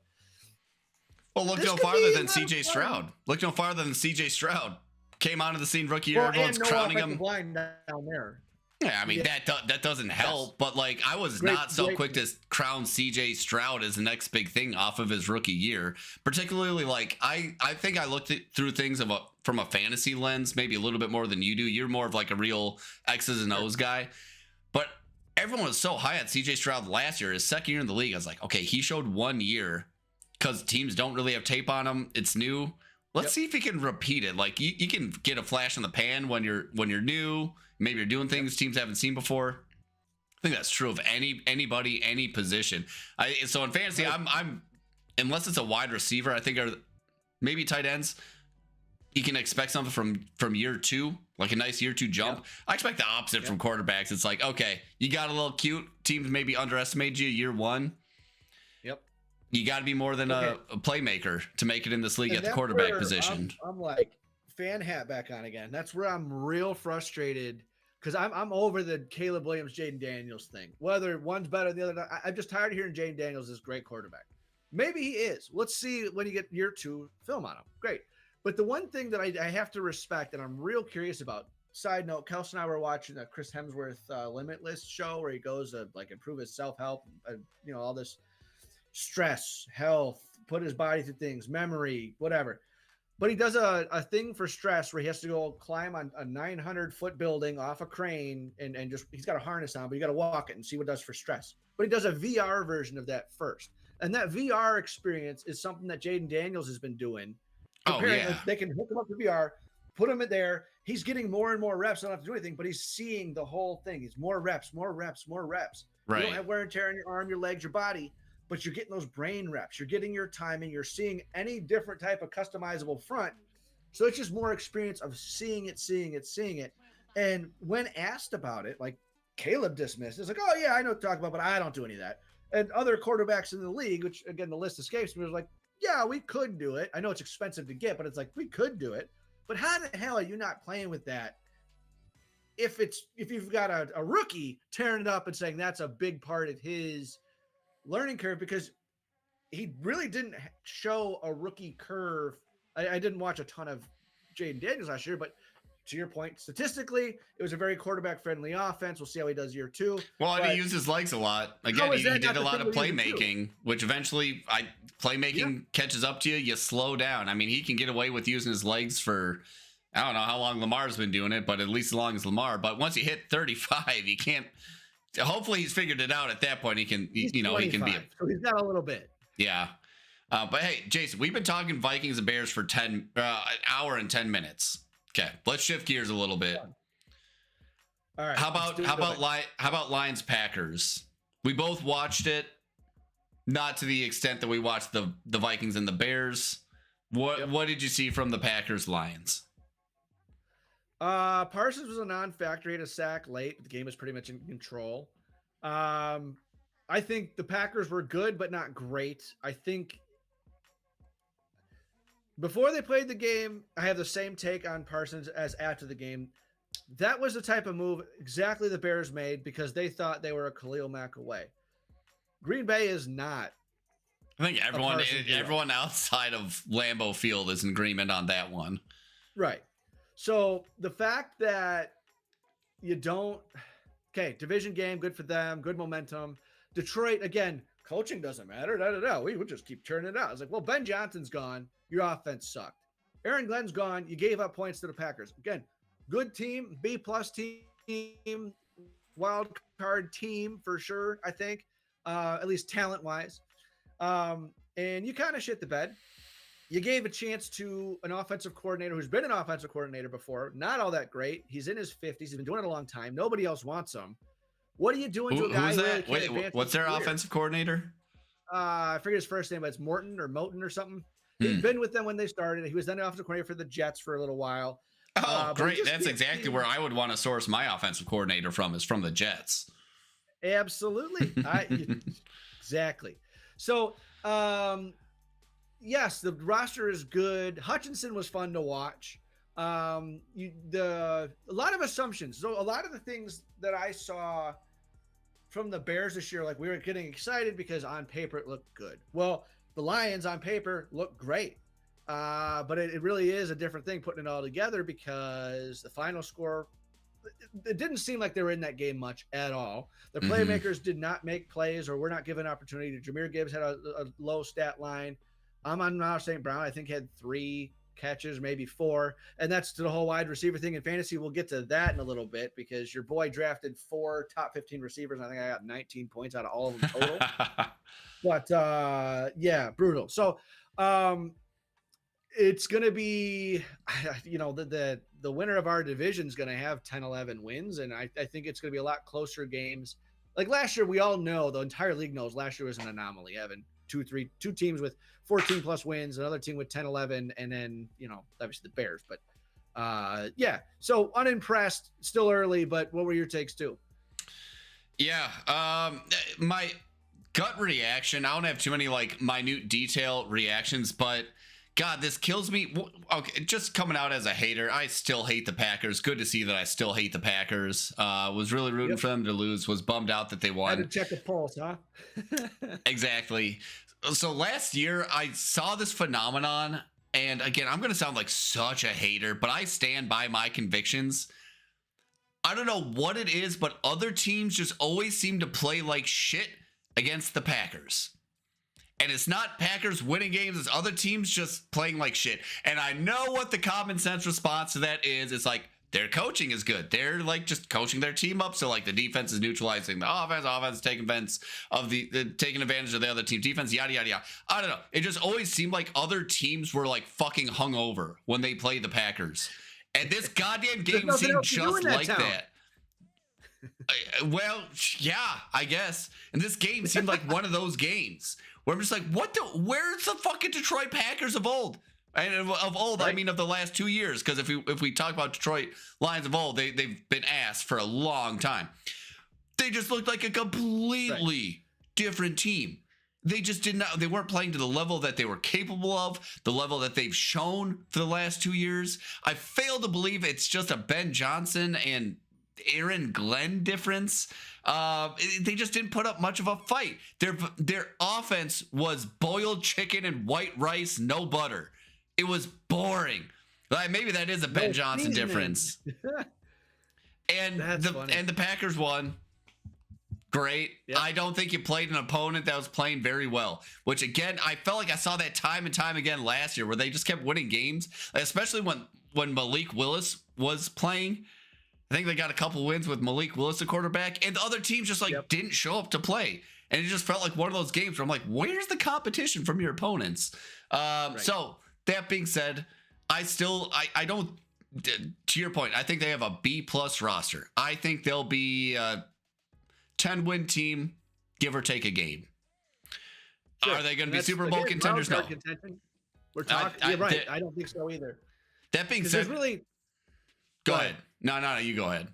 look no farther than CJ Stroud. Look no farther than CJ Stroud. Came onto the scene rookie year, everyone's crowning him. Line down there. Yeah, I mean, that doesn't help, but like I was not so quick to crown CJ Stroud as the next big thing off of his rookie year. Particularly, like I think I looked through things from a fantasy lens, maybe a little bit more than you do. You're more of like a real X's and O's guy. But everyone was so high on CJ Stroud last year, his second year in the league. I was like, okay, he showed 1 year because teams don't really have tape on him. It's new. Let's see if he can repeat it. Like you can get a flash in the pan when you're new. Maybe you're doing things teams haven't seen before. I think that's true of anybody, any position. So in fantasy, I'm unless it's a wide receiver, I think maybe tight ends. You can expect something from year 2, like a nice year 2 jump. I expect the opposite from quarterbacks. It's like, okay, you got a little cute. Teams maybe underestimate you year 1. Yep. You got to be more than a playmaker to make it in this league at the quarterback position. I'm like fan hat back on again. That's where I'm real frustrated because I'm over the Caleb Williams, Jaden Daniels thing. Whether one's better than the other, I'm just tired of hearing Jaden Daniels is a great quarterback. Maybe he is. Let's see when you get year 2 film on him. Great. But the one thing that I have to respect and I'm real curious about, side note, Kelsey and I were watching the Chris Hemsworth Limitless show where he goes to like improve his self-help, all this stress, health, put his body through things, memory, whatever. But he does a thing for stress where he has to go climb on a 900-foot building off a crane and just he's got a harness on, but you got to walk it and see what it does for stress. But he does a VR version of that first. And that VR experience is something that Jaden Daniels has been doing. They can hook him up to VR, put him in there. He's getting more and more reps. I don't have to do anything, but he's seeing the whole thing. He's more reps, more reps, more reps. Right. You don't have wear and tear on your arm, your legs, your body. But you're getting those brain reps. You're getting your timing. You're seeing any different type of customizable front. So it's just more experience of seeing it. And when asked about it, like Caleb dismissed, it's like, oh, yeah, I know what to talk about, but I don't do any of that. And other quarterbacks in the league, which, again, the list escapes me, was like, yeah, we could do it. I know it's expensive to get, but it's like, we could do it. But how the hell are you not playing with that if you've got a rookie tearing it up and saying that's a big part of his learning curve, because he really didn't show a rookie curve. I didn't watch a ton of Jaden Daniels last year, but to your point, statistically, it was a very quarterback-friendly offense. We'll see how he does year 2. Well, and he used his legs a lot. Again, he did a lot of playmaking, which eventually playmaking catches up to you. You slow down. I mean, he can get away with using his legs for, I don't know how long Lamar's been doing it, but at least as long as Lamar. But once you hit 35, you can't. Hopefully, he's figured it out at that point. He can, he can be. So he's got a little bit. Yeah. But hey, Jason, we've been talking Vikings and Bears for an hour and 10 minutes. Okay, let's shift gears a little bit. All right. How about Lions Packers? We both watched it, not to the extent that we watched the Vikings and the Bears. What did you see from the Packers Lions? Parsons was a non-factor. He had a sack late. The game was pretty much in control. I think the Packers were good, but not great. I think before they played the game, I have the same take on Parsons as after the game. That was the type of move exactly the Bears made because they thought they were a Khalil Mack away. Green Bay is not. I think everyone outside of Lambeau Field is in agreement on that one. Right. So the fact that you don't, division game, good for them, good momentum. Detroit, again, coaching doesn't matter. We would just keep turning it out. It's like, well, Ben Johnson's gone. Your offense sucked. Aaron Glenn's gone. You gave up points to the Packers. Again, good team, B+ team, wild card team for sure, I think, at least talent-wise. And you kind of shit the bed. You gave a chance to an offensive coordinator who's been an offensive coordinator before. Not all that great. He's in his 50s. He's been doing it a long time. Nobody else wants him. What are you doing to a guy who really can't advance? What's their offensive coordinator? I forget his first name, but it's Morton or something. He'd been with them when they started. He was then offensive coordinator for the Jets for a little while. Oh, great. That's exactly where I would want to source my offensive coordinator from, is from the Jets. Absolutely. Exactly. So, yes, the roster is good. Hutchinson was fun to watch. A lot of assumptions. So a lot of the things that I saw from the Bears this year, like we were getting excited because on paper it looked good. Well, the Lions on paper look great. But it really is a different thing putting it all together because the final score, it didn't seem like they were in that game much at all. The playmakers did not make plays or were not given opportunity. Jahmyr Gibbs had a low stat line. Amon-Ra St. Brown, I think, had 3 catches, maybe 4. And that's to the whole wide receiver thing in fantasy. We'll get to that in a little bit because your boy drafted 4 top 15 receivers. And I think I got 19 points out of all of them total. But, yeah, brutal. So, it's going to be, the winner of our division is going to have 10, 11 wins. And I think it's going to be a lot closer games. Like last year, we all know, the entire league knows last year was an anomaly, having two teams with 14+ wins, another team with 10, 11, and then, obviously the Bears. But yeah, so unimpressed, still early, but what were your takes too? Yeah. My gut reaction, I don't have too many minute detail reactions, but God, this kills me. Okay, just coming out as a hater, I still hate the Packers. Good to see that I still hate the Packers. Was really rooting for them to lose. Was bummed out that they won. Had to check the pulse, huh? Exactly. So last year, I saw this phenomenon, and again, I'm going to sound like such a hater, but I stand by my convictions. I don't know what it is, but other teams just always seem to play like shit against the Packers. And it's not Packers winning games, it's other teams just playing like shit. And I know what the common sense response to that is. It's like, their coaching is good. They're just coaching their team up. So the defense is neutralizing the offense taking advantage of taking advantage of the other team defense, yada, yada, yada. I don't know. It just always seemed like other teams were fucking hungover when they played the Packers. And this goddamn game seemed just like that. Well, yeah, I guess. And this game seemed like one of those games where I'm just like, where's the fucking Detroit Packers of old? And of old, right. I mean of the last 2 years, because if we talk about Detroit Lions of old, they've been ass for a long time. They just looked like a completely different team. They just they weren't playing to the level that they were capable of, the level that they've shown for the last 2 years. I fail to believe it's just a Ben Johnson and Aaron Glenn difference. They just didn't put up much of a fight. Their offense was boiled chicken and white rice, no butter. It was boring. Maybe that is a Ben Johnson difference. And the Packers won. Great. Yep. I don't think you played an opponent that was playing very well, which again, I felt like I saw that time and time again last year where they just kept winning games, especially when Malik Willis was playing. I think they got a couple wins with Malik Willis, the quarterback, and the other teams just didn't show up to play. And it just felt like one of those games where I'm like, where's the competition from your opponents? So that being said, I don't, to your point, I think they have a B+ roster. I think they'll be a 10-win team, give or take a game. Sure. Are they going to be Super Bowl contenders? No. We're talking. You're right. I don't think so either. That being said, go ahead. No, you go ahead.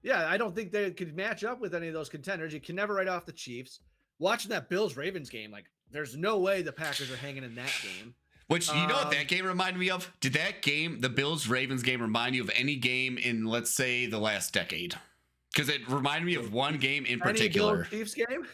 Yeah, I don't think they could match up with any of those contenders. You can never write off the Chiefs. Watching that Bills-Ravens game, like, there's no way the Packers are hanging in that game. Which, you know what that game reminded me of? Did that game, the Bills-Ravens game, remind you of any game in, let's say, the last decade? Because it reminded me of one game in particular. Any Bills-Chiefs game?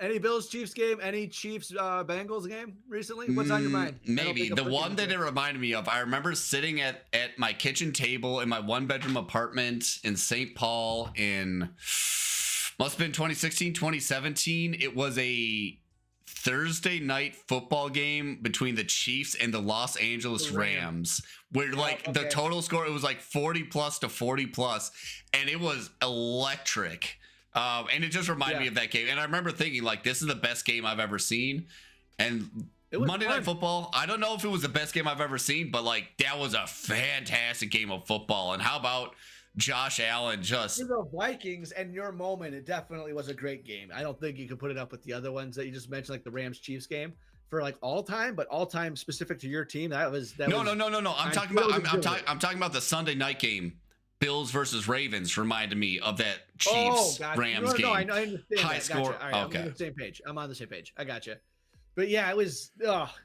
Any Bills-Chiefs game? Any Chiefs-Bengals game recently? What's on your mind? Maybe. The one that it reminded me of, I remember sitting at my kitchen table in my one-bedroom apartment in St. Paul in, must have been 2016, 2017. It was a Thursday night football game between the Chiefs and the Los Angeles Rams, where the total score, it was like 40+ to 40+, and it was electric. And it just reminded me of that game. And I remember thinking, like, this is the best game I've ever seen. And Monday Night Football, I don't know if it was the best game I've ever seen, but, like, that was a fantastic game of football. And how about Josh Allen just... For the Vikings and your moment, it definitely was a great game. I don't think you could put it up with the other ones that you just mentioned, like the Rams-Chiefs game. For, like, all time, but all time specific to your team, No. I'm talking about the Sunday night game. Bills versus Ravens reminded me of that Chiefs Rams game. No, I understand. High score. Gotcha. All right, okay. I'm on the same page. I got you. But yeah, it was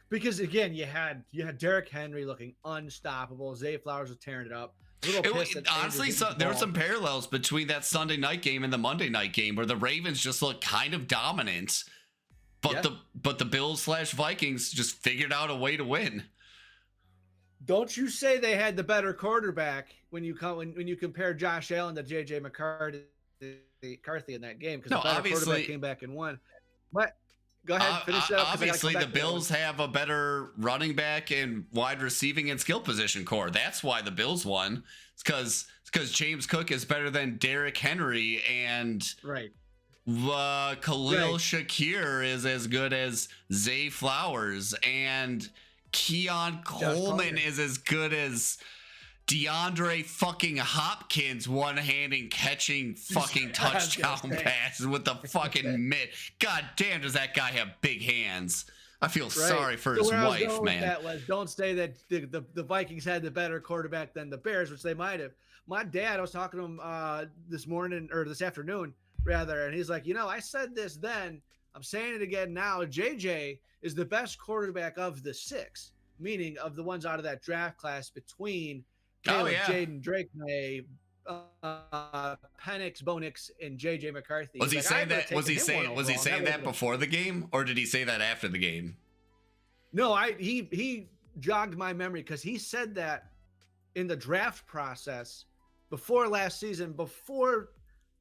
because again, you had Derrick Henry looking unstoppable. Zay Flowers was tearing it up. Honestly, there were some parallels between that Sunday night game and the Monday night game where the Ravens just looked kind of dominant, but the Bills/Vikings just figured out a way to win. Don't you say they had the better quarterback when you compare Josh Allen to JJ McCarthy in that game, because the better quarterback came back and won. But go ahead, finish that up. Obviously, the Bills have a better running back and wide receiving and skill position core. That's why the Bills won. It's because James Cook is better than Derrick Henry, and Khalil Shakir is as good as Zay Flowers, and Keon Coleman is as good as DeAndre fucking Hopkins, one-handing catching fucking touchdown passes with the fucking mitt. God damn, does that guy have big hands? I feel sorry for his wife, man. Don't say that the Vikings had the better quarterback than the Bears, which they might have. My dad, I was talking to him this afternoon, rather, and he's like, I said this then, I'm saying it again now. JJ is the best quarterback of the six, meaning of the ones out of that draft class between Caleb, Jaden, Drake May, Penix, Bonix, and JJ McCarthy. Was he saying that? Was he saying that before the game, or did he say that after the game? No, he jogged my memory because he said that in the draft process before last season, before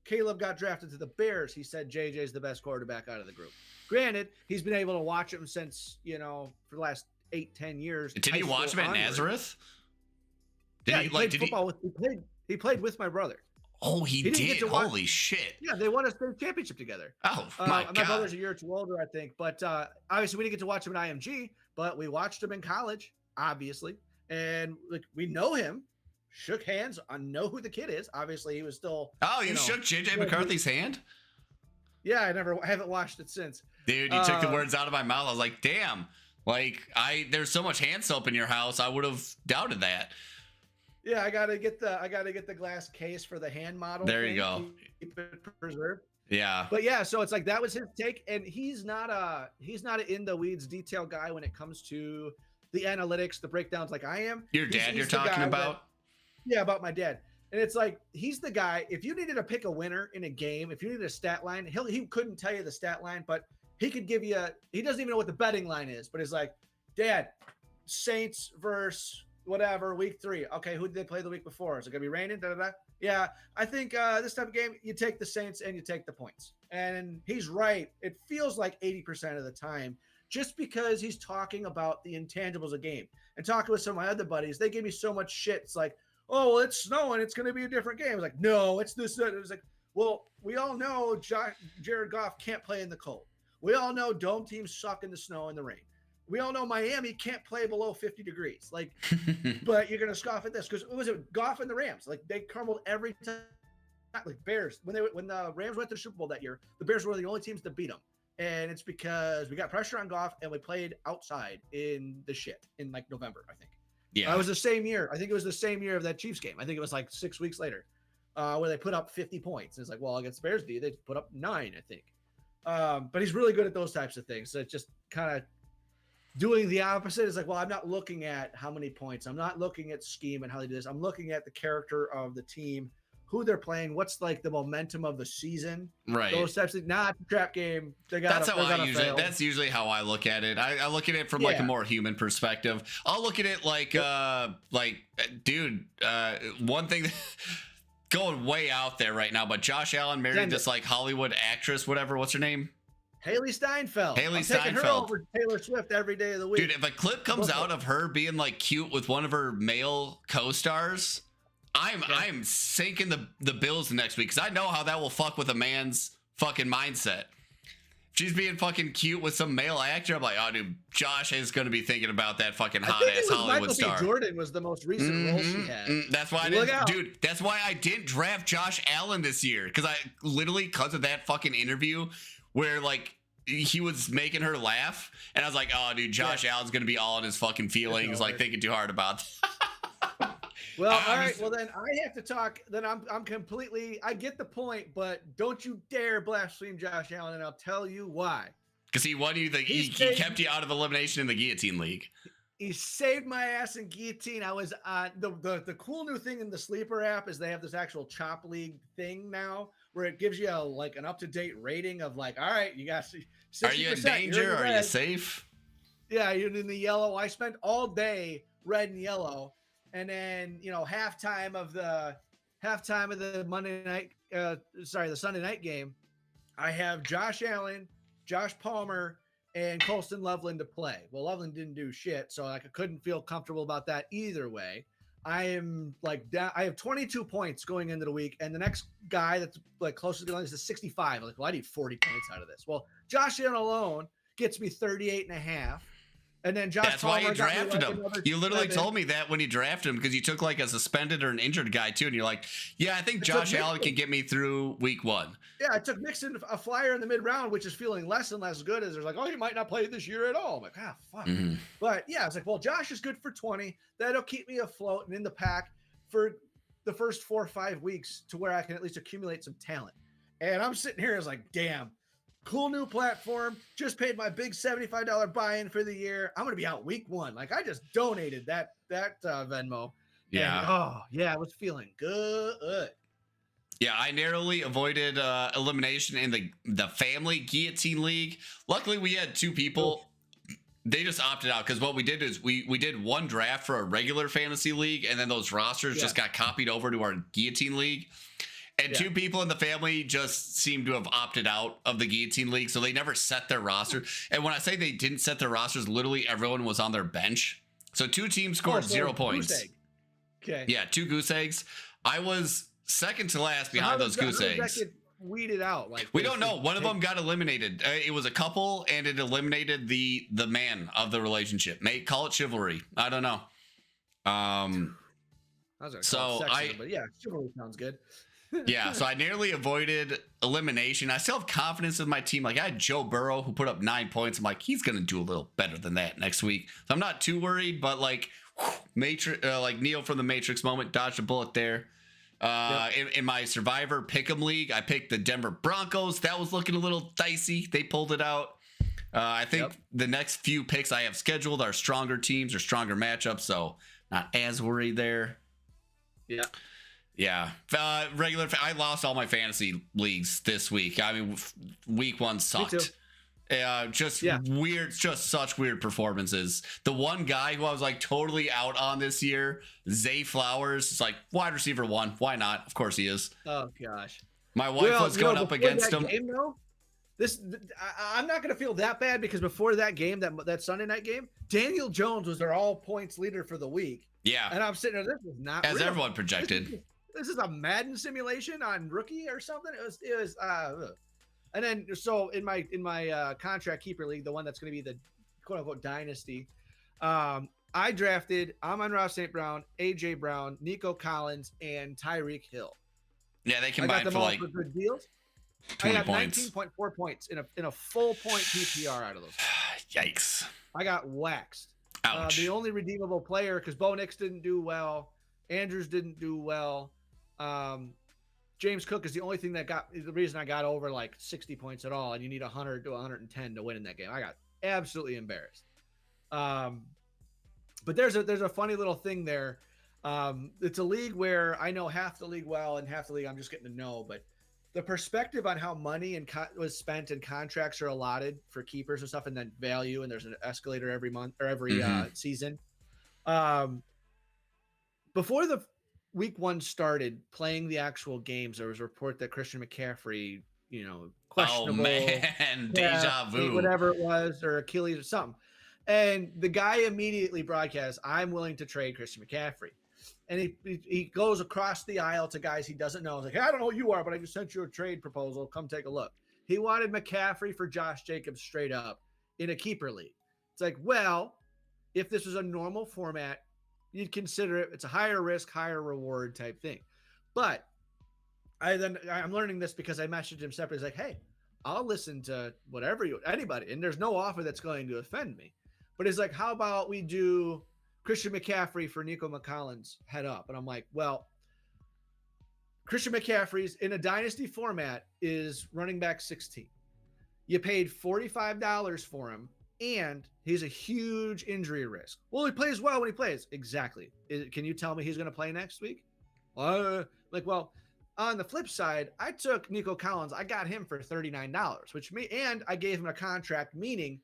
Caleb got drafted to the Bears. He said JJ is the best quarterback out of the group. Granted, he's been able to watch him since, for the last 8-10 years. Did he watch him at Nazareth? He played with my brother. Oh, he did. Holy shit. Yeah, they won a state championship together. Oh, my God. My brother's a year or two older, I think. But obviously, we didn't get to watch him at IMG, but we watched him in college, obviously. And we know him. Shook hands. I know who the kid is. Obviously, he was still. Oh, you shook JJ McCarthy's hand? Yeah, I haven't watched it since. Dude, you took the words out of my mouth. I was like, damn. There's so much hand soap in your house. I would have doubted that. Yeah, I gotta get the glass case for the hand model. There you go. Keep it preserved. Yeah. But yeah, so it's like that was his take, and he's not an in the weeds detail guy when it comes to the analytics, the breakdowns like I am. Your dad you're talking about? Yeah, about my dad. And it's like he's the guy. If you needed to pick a winner in a game, if you needed a stat line, he couldn't tell you the stat line, but he could give you. He doesn't even know what the betting line is, but it's like, Dad, Saints versus whatever week 3. Okay, who did they play the week before? Is it gonna be raining? Yeah, I think this type of game, you take the Saints and you take the points. And he's right. It feels like 80% of the time, just because he's talking about the intangibles of game. And talking with some of my other buddies, they give me so much shit. It's like, oh, well, it's snowing. It's going to be a different game. It's like, no, it's this. It was like, Well, we all know Jared Goff can't play in the cold. We all know dome teams suck in the snow and the rain. We all know Miami can't play below 50 degrees. Like, but you're gonna scoff at this because it was Goff and the Rams. Like they crumbled every time. Like Bears when the Rams went to the Super Bowl that year, the Bears were the only teams to beat them, and it's because we got pressure on Goff and we played outside in the shit in like November, I think. Yeah, it was the same year. I think it was the same year of that Chiefs game. I think it was like 6 weeks later, where they put up 50 points. And it's like, well, against the Bears, they put up 9, I think. But he's really good at those types of things. So it's just kind of doing the opposite. It's like, well, I'm not looking at how many points. I'm not looking at scheme and how they do this. I'm looking at the character of the team, who they're playing, what's like the momentum of the season, right? Those types of not trap game. That's usually how I look at it. I look at it from like a more human perspective. I'll look at it like, dude, one thing going way out there right now, but Josh Allen married this like Hollywood actress, whatever. What's her name? Haley Steinfeld. Taking her over Taylor Swift every day of the week. Dude, if a clip comes out of her being like cute with one of her male co-stars, I'm sinking the Bills next week because I know how that will fuck with a man's fucking mindset. If she's being fucking cute with some male actor, I'm like, oh, dude, Josh is going to be thinking about that fucking hot-ass Hollywood star. Michael B. Jordan was the most recent role she had. That's why that's why I didn't draft Josh Allen this year because of that fucking interview where like he was making her laugh and I was like, oh, dude, Josh Allen's going to be all in his fucking feelings, like thinking too hard about that. Well, all right. Well, then I have to talk. Then I'm completely. I get the point, but don't you dare blaspheme Josh Allen, and I'll tell you why. Because he won you he kept you out of elimination in the Guillotine League. He saved my ass in Guillotine. I was on the cool new thing in the Sleeper app is they have this actual Chop League thing now where it gives you an up to date rating of like, all right, you got 60%. Are you in danger? Are you safe? Yeah, you're in the yellow. I spent all day red and yellow. And then, halftime of the the Sunday night game, I have Josh Allen, Josh Palmer, and Colston Loveland to play. Well, Loveland didn't do shit, so I couldn't feel comfortable about that either way. I am like down. I have 22 points going into the week, and the next guy that's like closest to the line is 65. I'm like, well, I need 40 points out of this. Well, Josh Allen alone gets me 38.5. And then That's Palmer why you drafted him. You literally told me that when you drafted him because you took like a suspended or an injured guy too, and you're like, "Yeah, I think Josh Allen can get me through week 1." Yeah, I took Mixon a flyer in the mid round, which is feeling less and less good. As there's like, "Oh, you might not play this year at all." I'm like, fuck. Mm-hmm. But yeah, it's like, well, Josh is good for 20. That'll keep me afloat and in the pack for the first 4 or 5 weeks to where I can at least accumulate some talent. And I'm sitting here as like, damn. Cool new platform. Just paid my big $75 buy-in for the year. I'm gonna be out week 1. Like I just donated that Venmo. Yeah. And, I was feeling good. Yeah, I narrowly avoided elimination in the family Guillotine League. Luckily, we had 2 people. They just opted out because what we did is we did one draft for a regular fantasy league, and then those rosters just got copied over to our Guillotine League. And 2 people in the family just seem to have opted out of the Guillotine League, so they never set their roster. And when I say they didn't set their rosters, literally everyone was on their bench. So 2 teams scored 0 points. Goose egg. Okay. Yeah, 2 goose eggs. I was second to last behind those goose eggs. How does that get weeded out? Like we don't know. One of them got eliminated. It was a couple, and it eliminated the man of the relationship. Call it chivalry. I don't know. But yeah, chivalry sounds good. Yeah, so I nearly avoided elimination. I still have confidence in my team. Like I had Joe Burrow who put up 9 points. I'm like, he's gonna do a little better than that next week. So I'm not too worried. But like, like Neo from the Matrix moment, dodged a bullet there. In my Survivor Pick'em League, I picked the Denver Broncos. That was looking a little dicey. They pulled it out. I think the next few picks I have scheduled are stronger teams or stronger matchups, so not as worried there. Yeah. I lost all my fantasy leagues this week. I mean, week 1 sucked. Weird, just such weird performances. The one guy who I was like totally out on this year, Zay Flowers, is like wide receiver 1. Why not? Of course he is. Oh gosh. My wife was going up against him. I'm not going to feel that bad because before that game, that Sunday night game, Daniel Jones was their all points leader for the week. Yeah. And I'm sitting there, this is not as real. Everyone projected. this is a Madden simulation on rookie or something. It was and then so in my contract keeper league, the one that's going to be the quote unquote dynasty, I drafted Amon-Ra St. Brown, AJ Brown, Nico Collins, and Tyreek Hill. Yeah, they combined for like good deals. 20 I got points. 19.4 points in a full point PPR out of those. Yikes! I got waxed. Ouch. The only redeemable player, because Bo Nix didn't do well, Andrews didn't do well. James Cook is the only thing that got the reason I got over like 60 points at all, and you need 100 to 110 to win in that game. I got absolutely embarrassed. But there's a funny little thing there. It's a league where I know half the league well, and half the league I'm just getting to know. But the perspective on how money was spent and contracts are allotted for keepers and stuff, and then value, and there's an escalator every month or every season. Before the week 1 started playing the actual games, there was a report that Christian McCaffrey, questionable. Oh man, deja vu. Whatever it was, or Achilles or something. And the guy immediately broadcasts, I'm willing to trade Christian McCaffrey. And he goes across the aisle to guys he doesn't know. He's like, hey, I don't know who you are, but I just sent you a trade proposal. Come take a look. He wanted McCaffrey for Josh Jacobs straight up in a keeper league. It's like, well, if this was a normal format, you'd consider it. It's a higher risk, higher reward type thing. But I'm learning this because I messaged him separately. He's like, hey, I'll listen to whatever anybody. And there's no offer that's going to offend me. But it's like, how about we do Christian McCaffrey for Nico Collins head up? And I'm like, well, Christian McCaffrey's in a dynasty format is running back 16. You paid $45 for him, and he's a huge injury risk. Well, he plays well when he plays. Exactly. Can you tell me he's going to play next week? Well, on the flip side, I took Nico Collins. I got him for $39, and I gave him a contract, meaning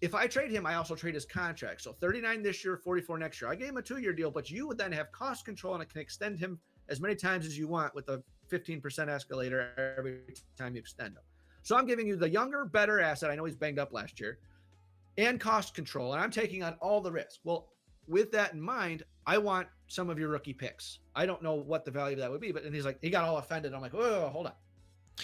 if I trade him, I also trade his contract. So 39 this year, 44 next year. I gave him a 2-year deal, but you would then have cost control, and it can extend him as many times as you want with a 15% escalator every time you extend him. So I'm giving you the younger, better asset. I know he's banged up last year, and cost control, and I'm taking on all the risk. Well, with that in mind, I want some of your rookie picks. I don't know what the value of that would be, and he's like, he got all offended. I'm like, whoa, hold on.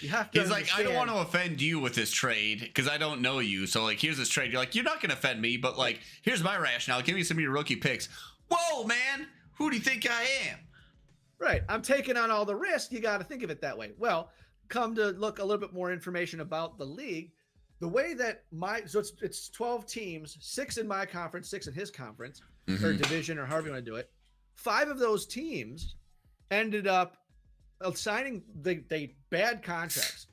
You have to. He's like, I don't want to offend you with this trade because I don't know you. So like, here's this trade. You're like, you're not going to offend me, but like, here's my rationale. Give me some of your rookie picks. Whoa, man, who do you think I am? Right, I'm taking on all the risk. You got to think of it that way. Well, come to look a little bit more information about the league. The way that it's 12 teams, 6 in my conference, 6 in his conference, or division, or however you want to do it. 5 of those teams ended up signing the bad contracts.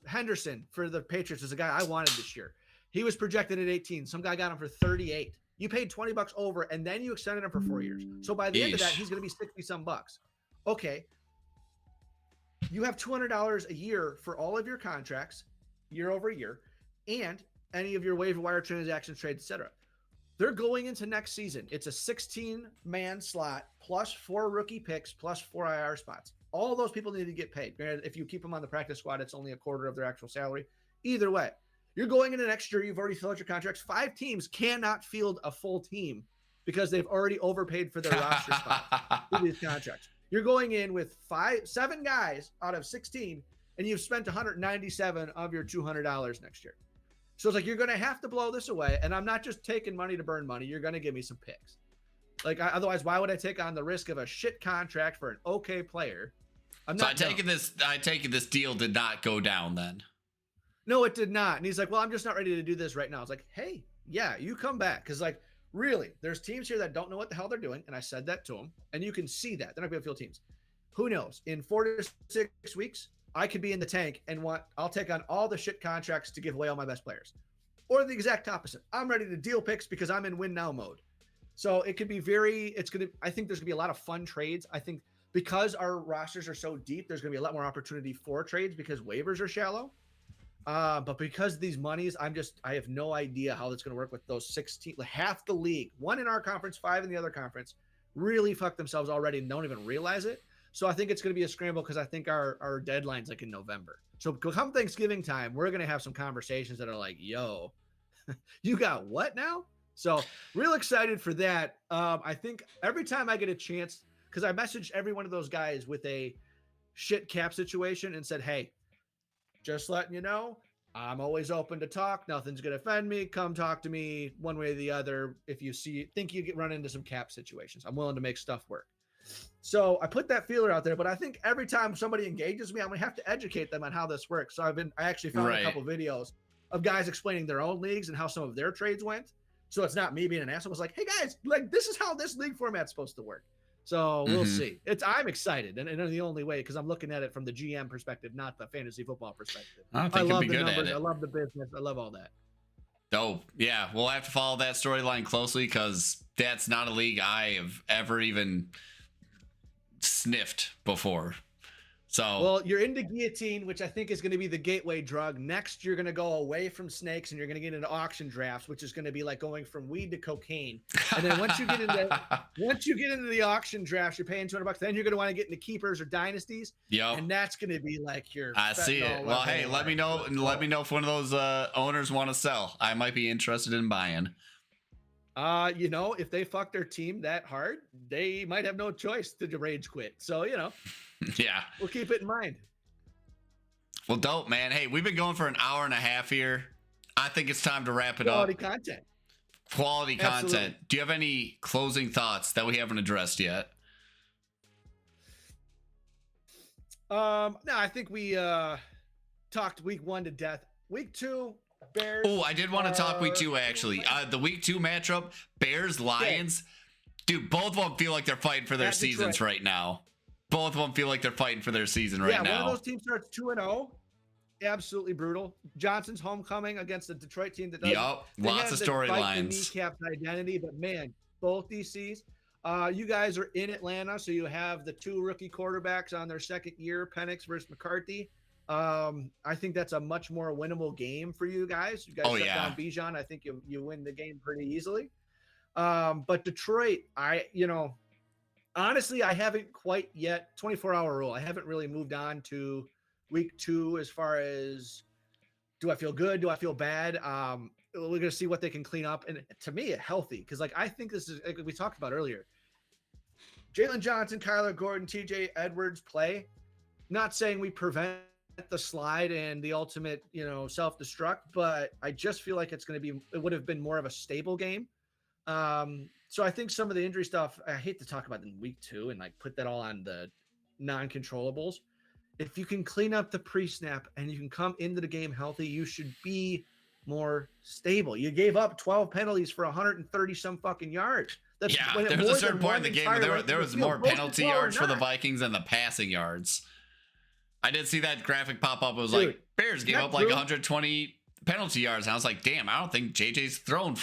Henderson for the Patriots is a guy I wanted this year. He was projected at 18. Some guy got him for 38. You paid $20 over, and then you extended him for 4 years. So by the end of that, he's going to be 60 some bucks. Okay. You have $200 a year for all of your contracts, year over year, and any of your waiver wire transactions, trades, etc. They're going into next season. It's a 16-man slot plus 4 rookie picks plus 4 IR spots. All those people need to get paid. If you keep them on the practice squad, it's only a quarter of their actual salary. Either way, you're going into next year. You've already filled out your contracts. 5 teams cannot field a full team because they've already overpaid for their roster spot with these contracts. You're going in with 7 guys out of 16, and you've spent $197 of your $200 next year. So it's like, you're going to have to blow this away. And I'm not just taking money to burn money. You're going to give me some picks. Like, otherwise, why would I take on the risk of a shit contract for an okay player? I take it this deal did not go down then. No, it did not. And he's like, well, I'm just not ready to do this right now. I was like, hey, yeah, you come back. Because like, really, there's teams here that don't know what the hell they're doing. And I said that to them. And you can see that. They're not going to field teams. Who knows? In 4 to 6 weeks, I could be in the tank and I'll take on all the shit contracts to give away all my best players. Or the exact opposite. I'm ready to deal picks because I'm in win now mode. So it could be I think there's gonna be a lot of fun trades. I think because our rosters are so deep, there's gonna be a lot more opportunity for trades because waivers are shallow. But because of these monies, I have no idea how that's gonna work with those 16, half the league, 1 in our conference, 5 in the other conference, really fucked themselves already and don't even realize it. So I think it's going to be a scramble because I think our deadline's like in November. So come Thanksgiving time, we're going to have some conversations that are like, yo, you got what now? So real excited for that. I think every time I get a chance, because I messaged every one of those guys with a shit cap situation and said, hey, just letting you know, I'm always open to talk. Nothing's going to offend me. Come talk to me one way or the other. If you think you run into some cap situations, I'm willing to make stuff work. So I put that feeler out there, but I think every time somebody engages me, I'm going to have to educate them on how this works. So I actually found a couple videos of guys explaining their own leagues and how some of their trades went. So it's not me being an asshole. It's like, hey guys, like this is how this league format's supposed to work. So we'll see. I'm excited, and the only way, because I'm looking at it from the GM perspective, not the fantasy football perspective. I love the numbers. I love the business. I love all that. Oh yeah, we'll have to follow that storyline closely because that's not a league I have ever even sniffed before. So well, you're into guillotine, which I think is going to be the gateway drug. Next, you're going to go away from snakes and you're going to get into auction drafts, which is going to be like going from weed to cocaine. And then once you get into the auction drafts, you're paying $200. Then you're going to want to get into keepers or dynasties. Yep. And that's going to be like your. I see it. Well, hey, let me know if one of those owners want to sell. I might be interested in buying. If they fuck their team that hard, they might have no choice to rage quit. So, yeah, we'll keep it in mind. Well, dope, man. Hey, we've been going for an hour and a half here. I think it's time to wrap it up. Quality content. Do you have any closing thoughts that we haven't addressed yet? No, I think we talked week 1 to death. Week 2, Bears. Oh, I did want to talk week 2 actually. The week 2 matchup, Bears Lions. Yeah. Dude, both of them feel like they're fighting for their seasons right now. Both of them feel like they're fighting for their season right now. Yeah, one of those teams starts 2-0. Absolutely brutal. Johnson's homecoming against the Detroit team that does. Yep, lots of storylines. Kneecapped identity, but man, both DCs. You guys are in Atlanta, so you have the 2 rookie quarterbacks on their second year, Penix versus McCarthy. I think that's a much more winnable game for you guys. You guys shut down Bijan. I think you win the game pretty easily. But Detroit, honestly, I haven't quite yet, 24-hour rule. I haven't really moved on to week 2 as far as do I feel good? Do I feel bad? We're going to see what they can clean up. And to me, healthy, because I think this is, like we talked about earlier, Jalen Johnson, Kyler Gordon, TJ Edwards play. Not saying we prevent the slide and the ultimate, self-destruct, but I just feel like it would have been more of a stable game. So I think some of the injury stuff, I hate to talk about in week 2 and put that all on the non-controllables. If you can clean up the pre-snap and you can come into the game healthy, you should be more stable. You gave up 12 penalties for 130 some fucking yards. There was a certain point in the game where there was more penalty yards for the Vikings than the passing yards. I did see that graphic pop up. It was Bears gave up 120 penalty yards. And I was like, damn, I don't think JJ's thrown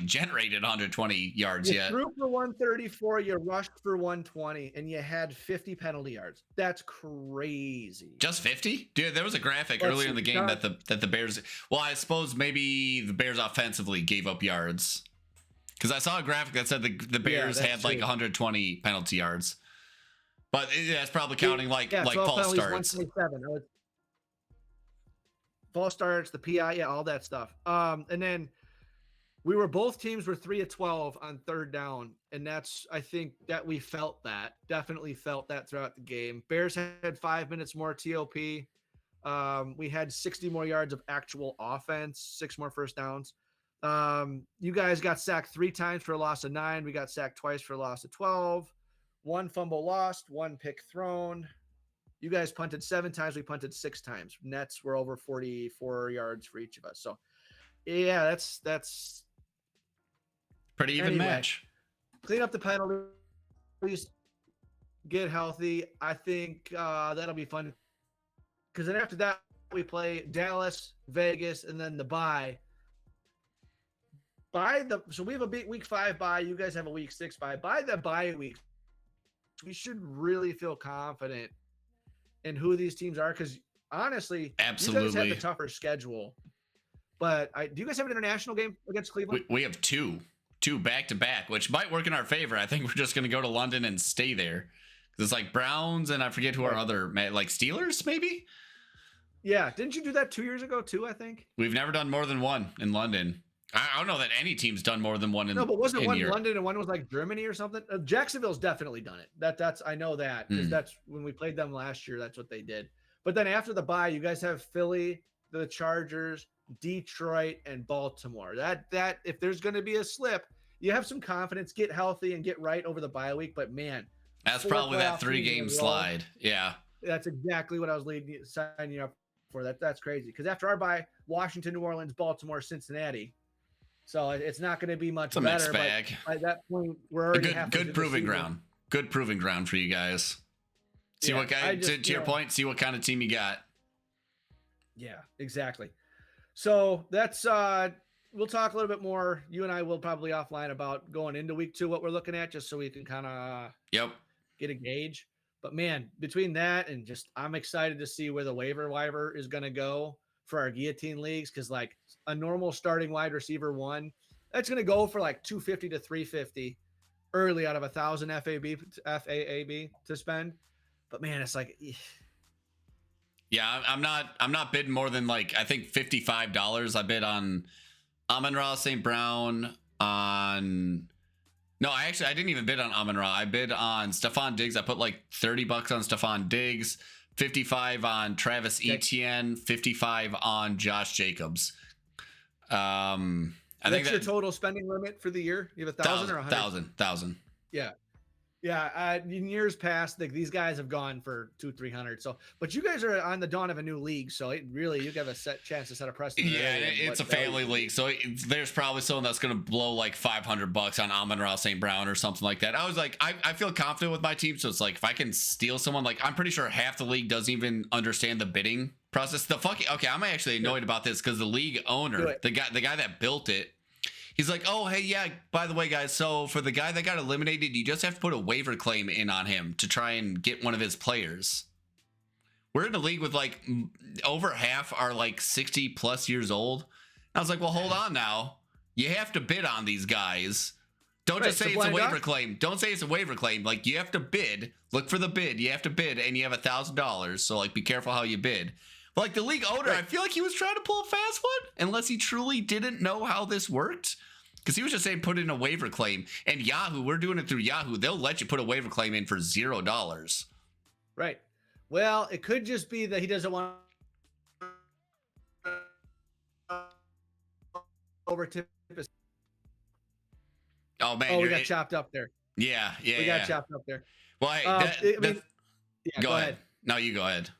generated 120 yards yet. You threw for 134, you rushed for 120, and you had 50 penalty yards. That's crazy. Just 50? Dude, there was a graphic earlier in the game that the Bears, well, I suppose maybe the Bears offensively gave up yards. Because I saw a graphic that said the Bears had 120 penalty yards. But that's probably counting false starts. False starts, the PI, all that stuff. And then both teams were 3 of 12 on third down. And I think that we definitely felt that throughout the game. Bears had 5 minutes more TOP. We had 60 more yards of actual offense, 6 more first downs. You guys got sacked 3 times for a loss of 9. We got sacked twice for a loss of 12. 1 fumble lost, 1 pick thrown. You guys punted 7 times. We punted 6 times. Nets were over 44 yards for each of us. So, yeah, that's pretty even match. Clean up the penalties, get healthy. I think that'll be fun. Because then after that, we play Dallas, Vegas, and then the bye. So we have a week 5 bye. You guys have a week 6 bye. By the bye week, we should really feel confident in who these teams are, because honestly, absolutely, you guys have the tougher schedule. But do you guys have an international game against Cleveland? We have two back to back, which might work in our favor. I think we're just going to go to London and stay there. It's Browns and I forget who our other Steelers maybe. Yeah, didn't you do that 2 years ago too? I think we've never done more than one in London. I don't know that any team's done more than one in. No, but wasn't one Europe. London and one was like Germany or something? Jacksonville's definitely done it. That's I know that because that's when we played them last year. That's what they did. But then after the bye, you guys have Philly, the Chargers, Detroit, and Baltimore. That if there's going to be a slip, you have some confidence, get healthy, and get right over the bye week. But man, that's probably that 3-game slide. Yeah, that's exactly what I was signing you up for. That's crazy because after our bye, Washington, New Orleans, Baltimore, Cincinnati. So it's not going to be much better. Mixed bag. But by that point, we're already good proving ground. Good proving ground for you guys. See what guy to your point. See what kind of team you got. Yeah, exactly. So that's we'll talk a little bit more. You and I will probably offline about going into week 2, what we're looking at, just so we can kind of get a gauge. But man, between that and just I'm excited to see where the waiver wire is going to go for our guillotine leagues, because like a normal starting wide receiver one, that's going to go for like 250 to 350 early out of 1,000 FAAB to spend. But man, it's like, yeah, I'm not bidding more than like I think $55. I bid on Amon-Ra St. Brown on. No, I didn't even bid on Amon-Ra. I bid on Stephon Diggs. I put like $30 on Stephon Diggs. 55 on Travis Etienne, 55 on Josh Jacobs. I think that's your total spending limit for the year. You have 1,000 or 100? 1,000. Yeah. In years past, these guys have gone for 200-300. So, but you guys are on the dawn of a new league, so it really you have a chance to set a precedent. Yeah, it's a family league, so there's probably someone that's going to blow like $500 on Amon-Ra St. Brown or something like that. I was like, I feel confident with my team, so it's like if I can steal someone, like I'm pretty sure half the league doesn't even understand the bidding process. Okay, I'm actually annoyed about this because the league owner, the guy that built it. He's like, oh, hey, yeah, by the way, guys, so for the guy that got eliminated, you just have to put a waiver claim in on him to try and get one of his players. We're in a league with like over half are like 60 plus years old. And I was like, well, hold on now. You have to bid on these guys. Don't just say it's a waiver claim. Don't say it's a waiver claim. Like you have to bid. Look for the bid. You have to bid and you have $1,000. So like be careful how you bid. But like the league owner, I feel like he was trying to pull a fast one unless he truly didn't know how this worked. Because he was just saying put in a waiver claim. And Yahoo, we're doing it through Yahoo. They'll let you put a waiver claim in for $0. Right. Well, it could just be that he doesn't want over tip. Oh, man. We got chopped up there. Yeah. We got chopped up there. Well, hey, go ahead. No, you go ahead.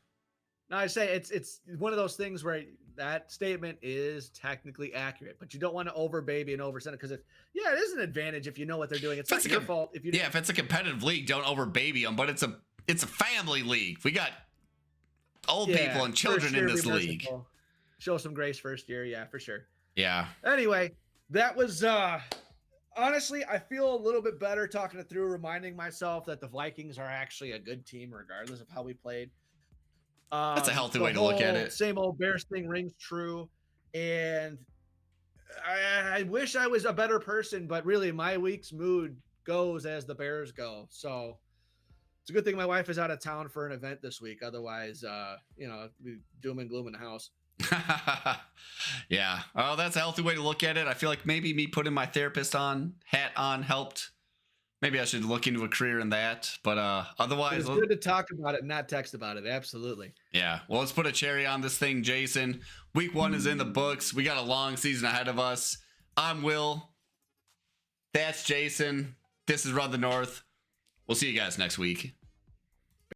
No, I say it's one of those things where that statement is technically accurate, but you don't want to over baby and oversend it because it is an advantage if you know what they're doing. It's not your fault if you. Yeah, if it's a competitive league, don't over baby them. But it's a family league. We got old people and children in this league. Show some grace first year, yeah, for sure. Yeah. Anyway, that was honestly, I feel a little bit better talking it through, reminding myself that the Vikings are actually a good team regardless of how we played. That's a healthy way to look at it. Same old Bears thing rings true. And I wish I was a better person, but really my week's mood goes as the Bears go. So it's a good thing my wife is out of town for an event this week. Otherwise, we doom and gloom in the house. Yeah. Oh, that's a healthy way to look at it. I feel like maybe me putting my therapist hat on helped. Maybe I should look into a career in that, but otherwise... It's good to talk about it, not text about it. Absolutely. Yeah. Well, let's put a cherry on this thing, Jason. Week 1 is in the books. We got a long season ahead of us. I'm Will. That's Jason. This is Run the North. We'll see you guys next week.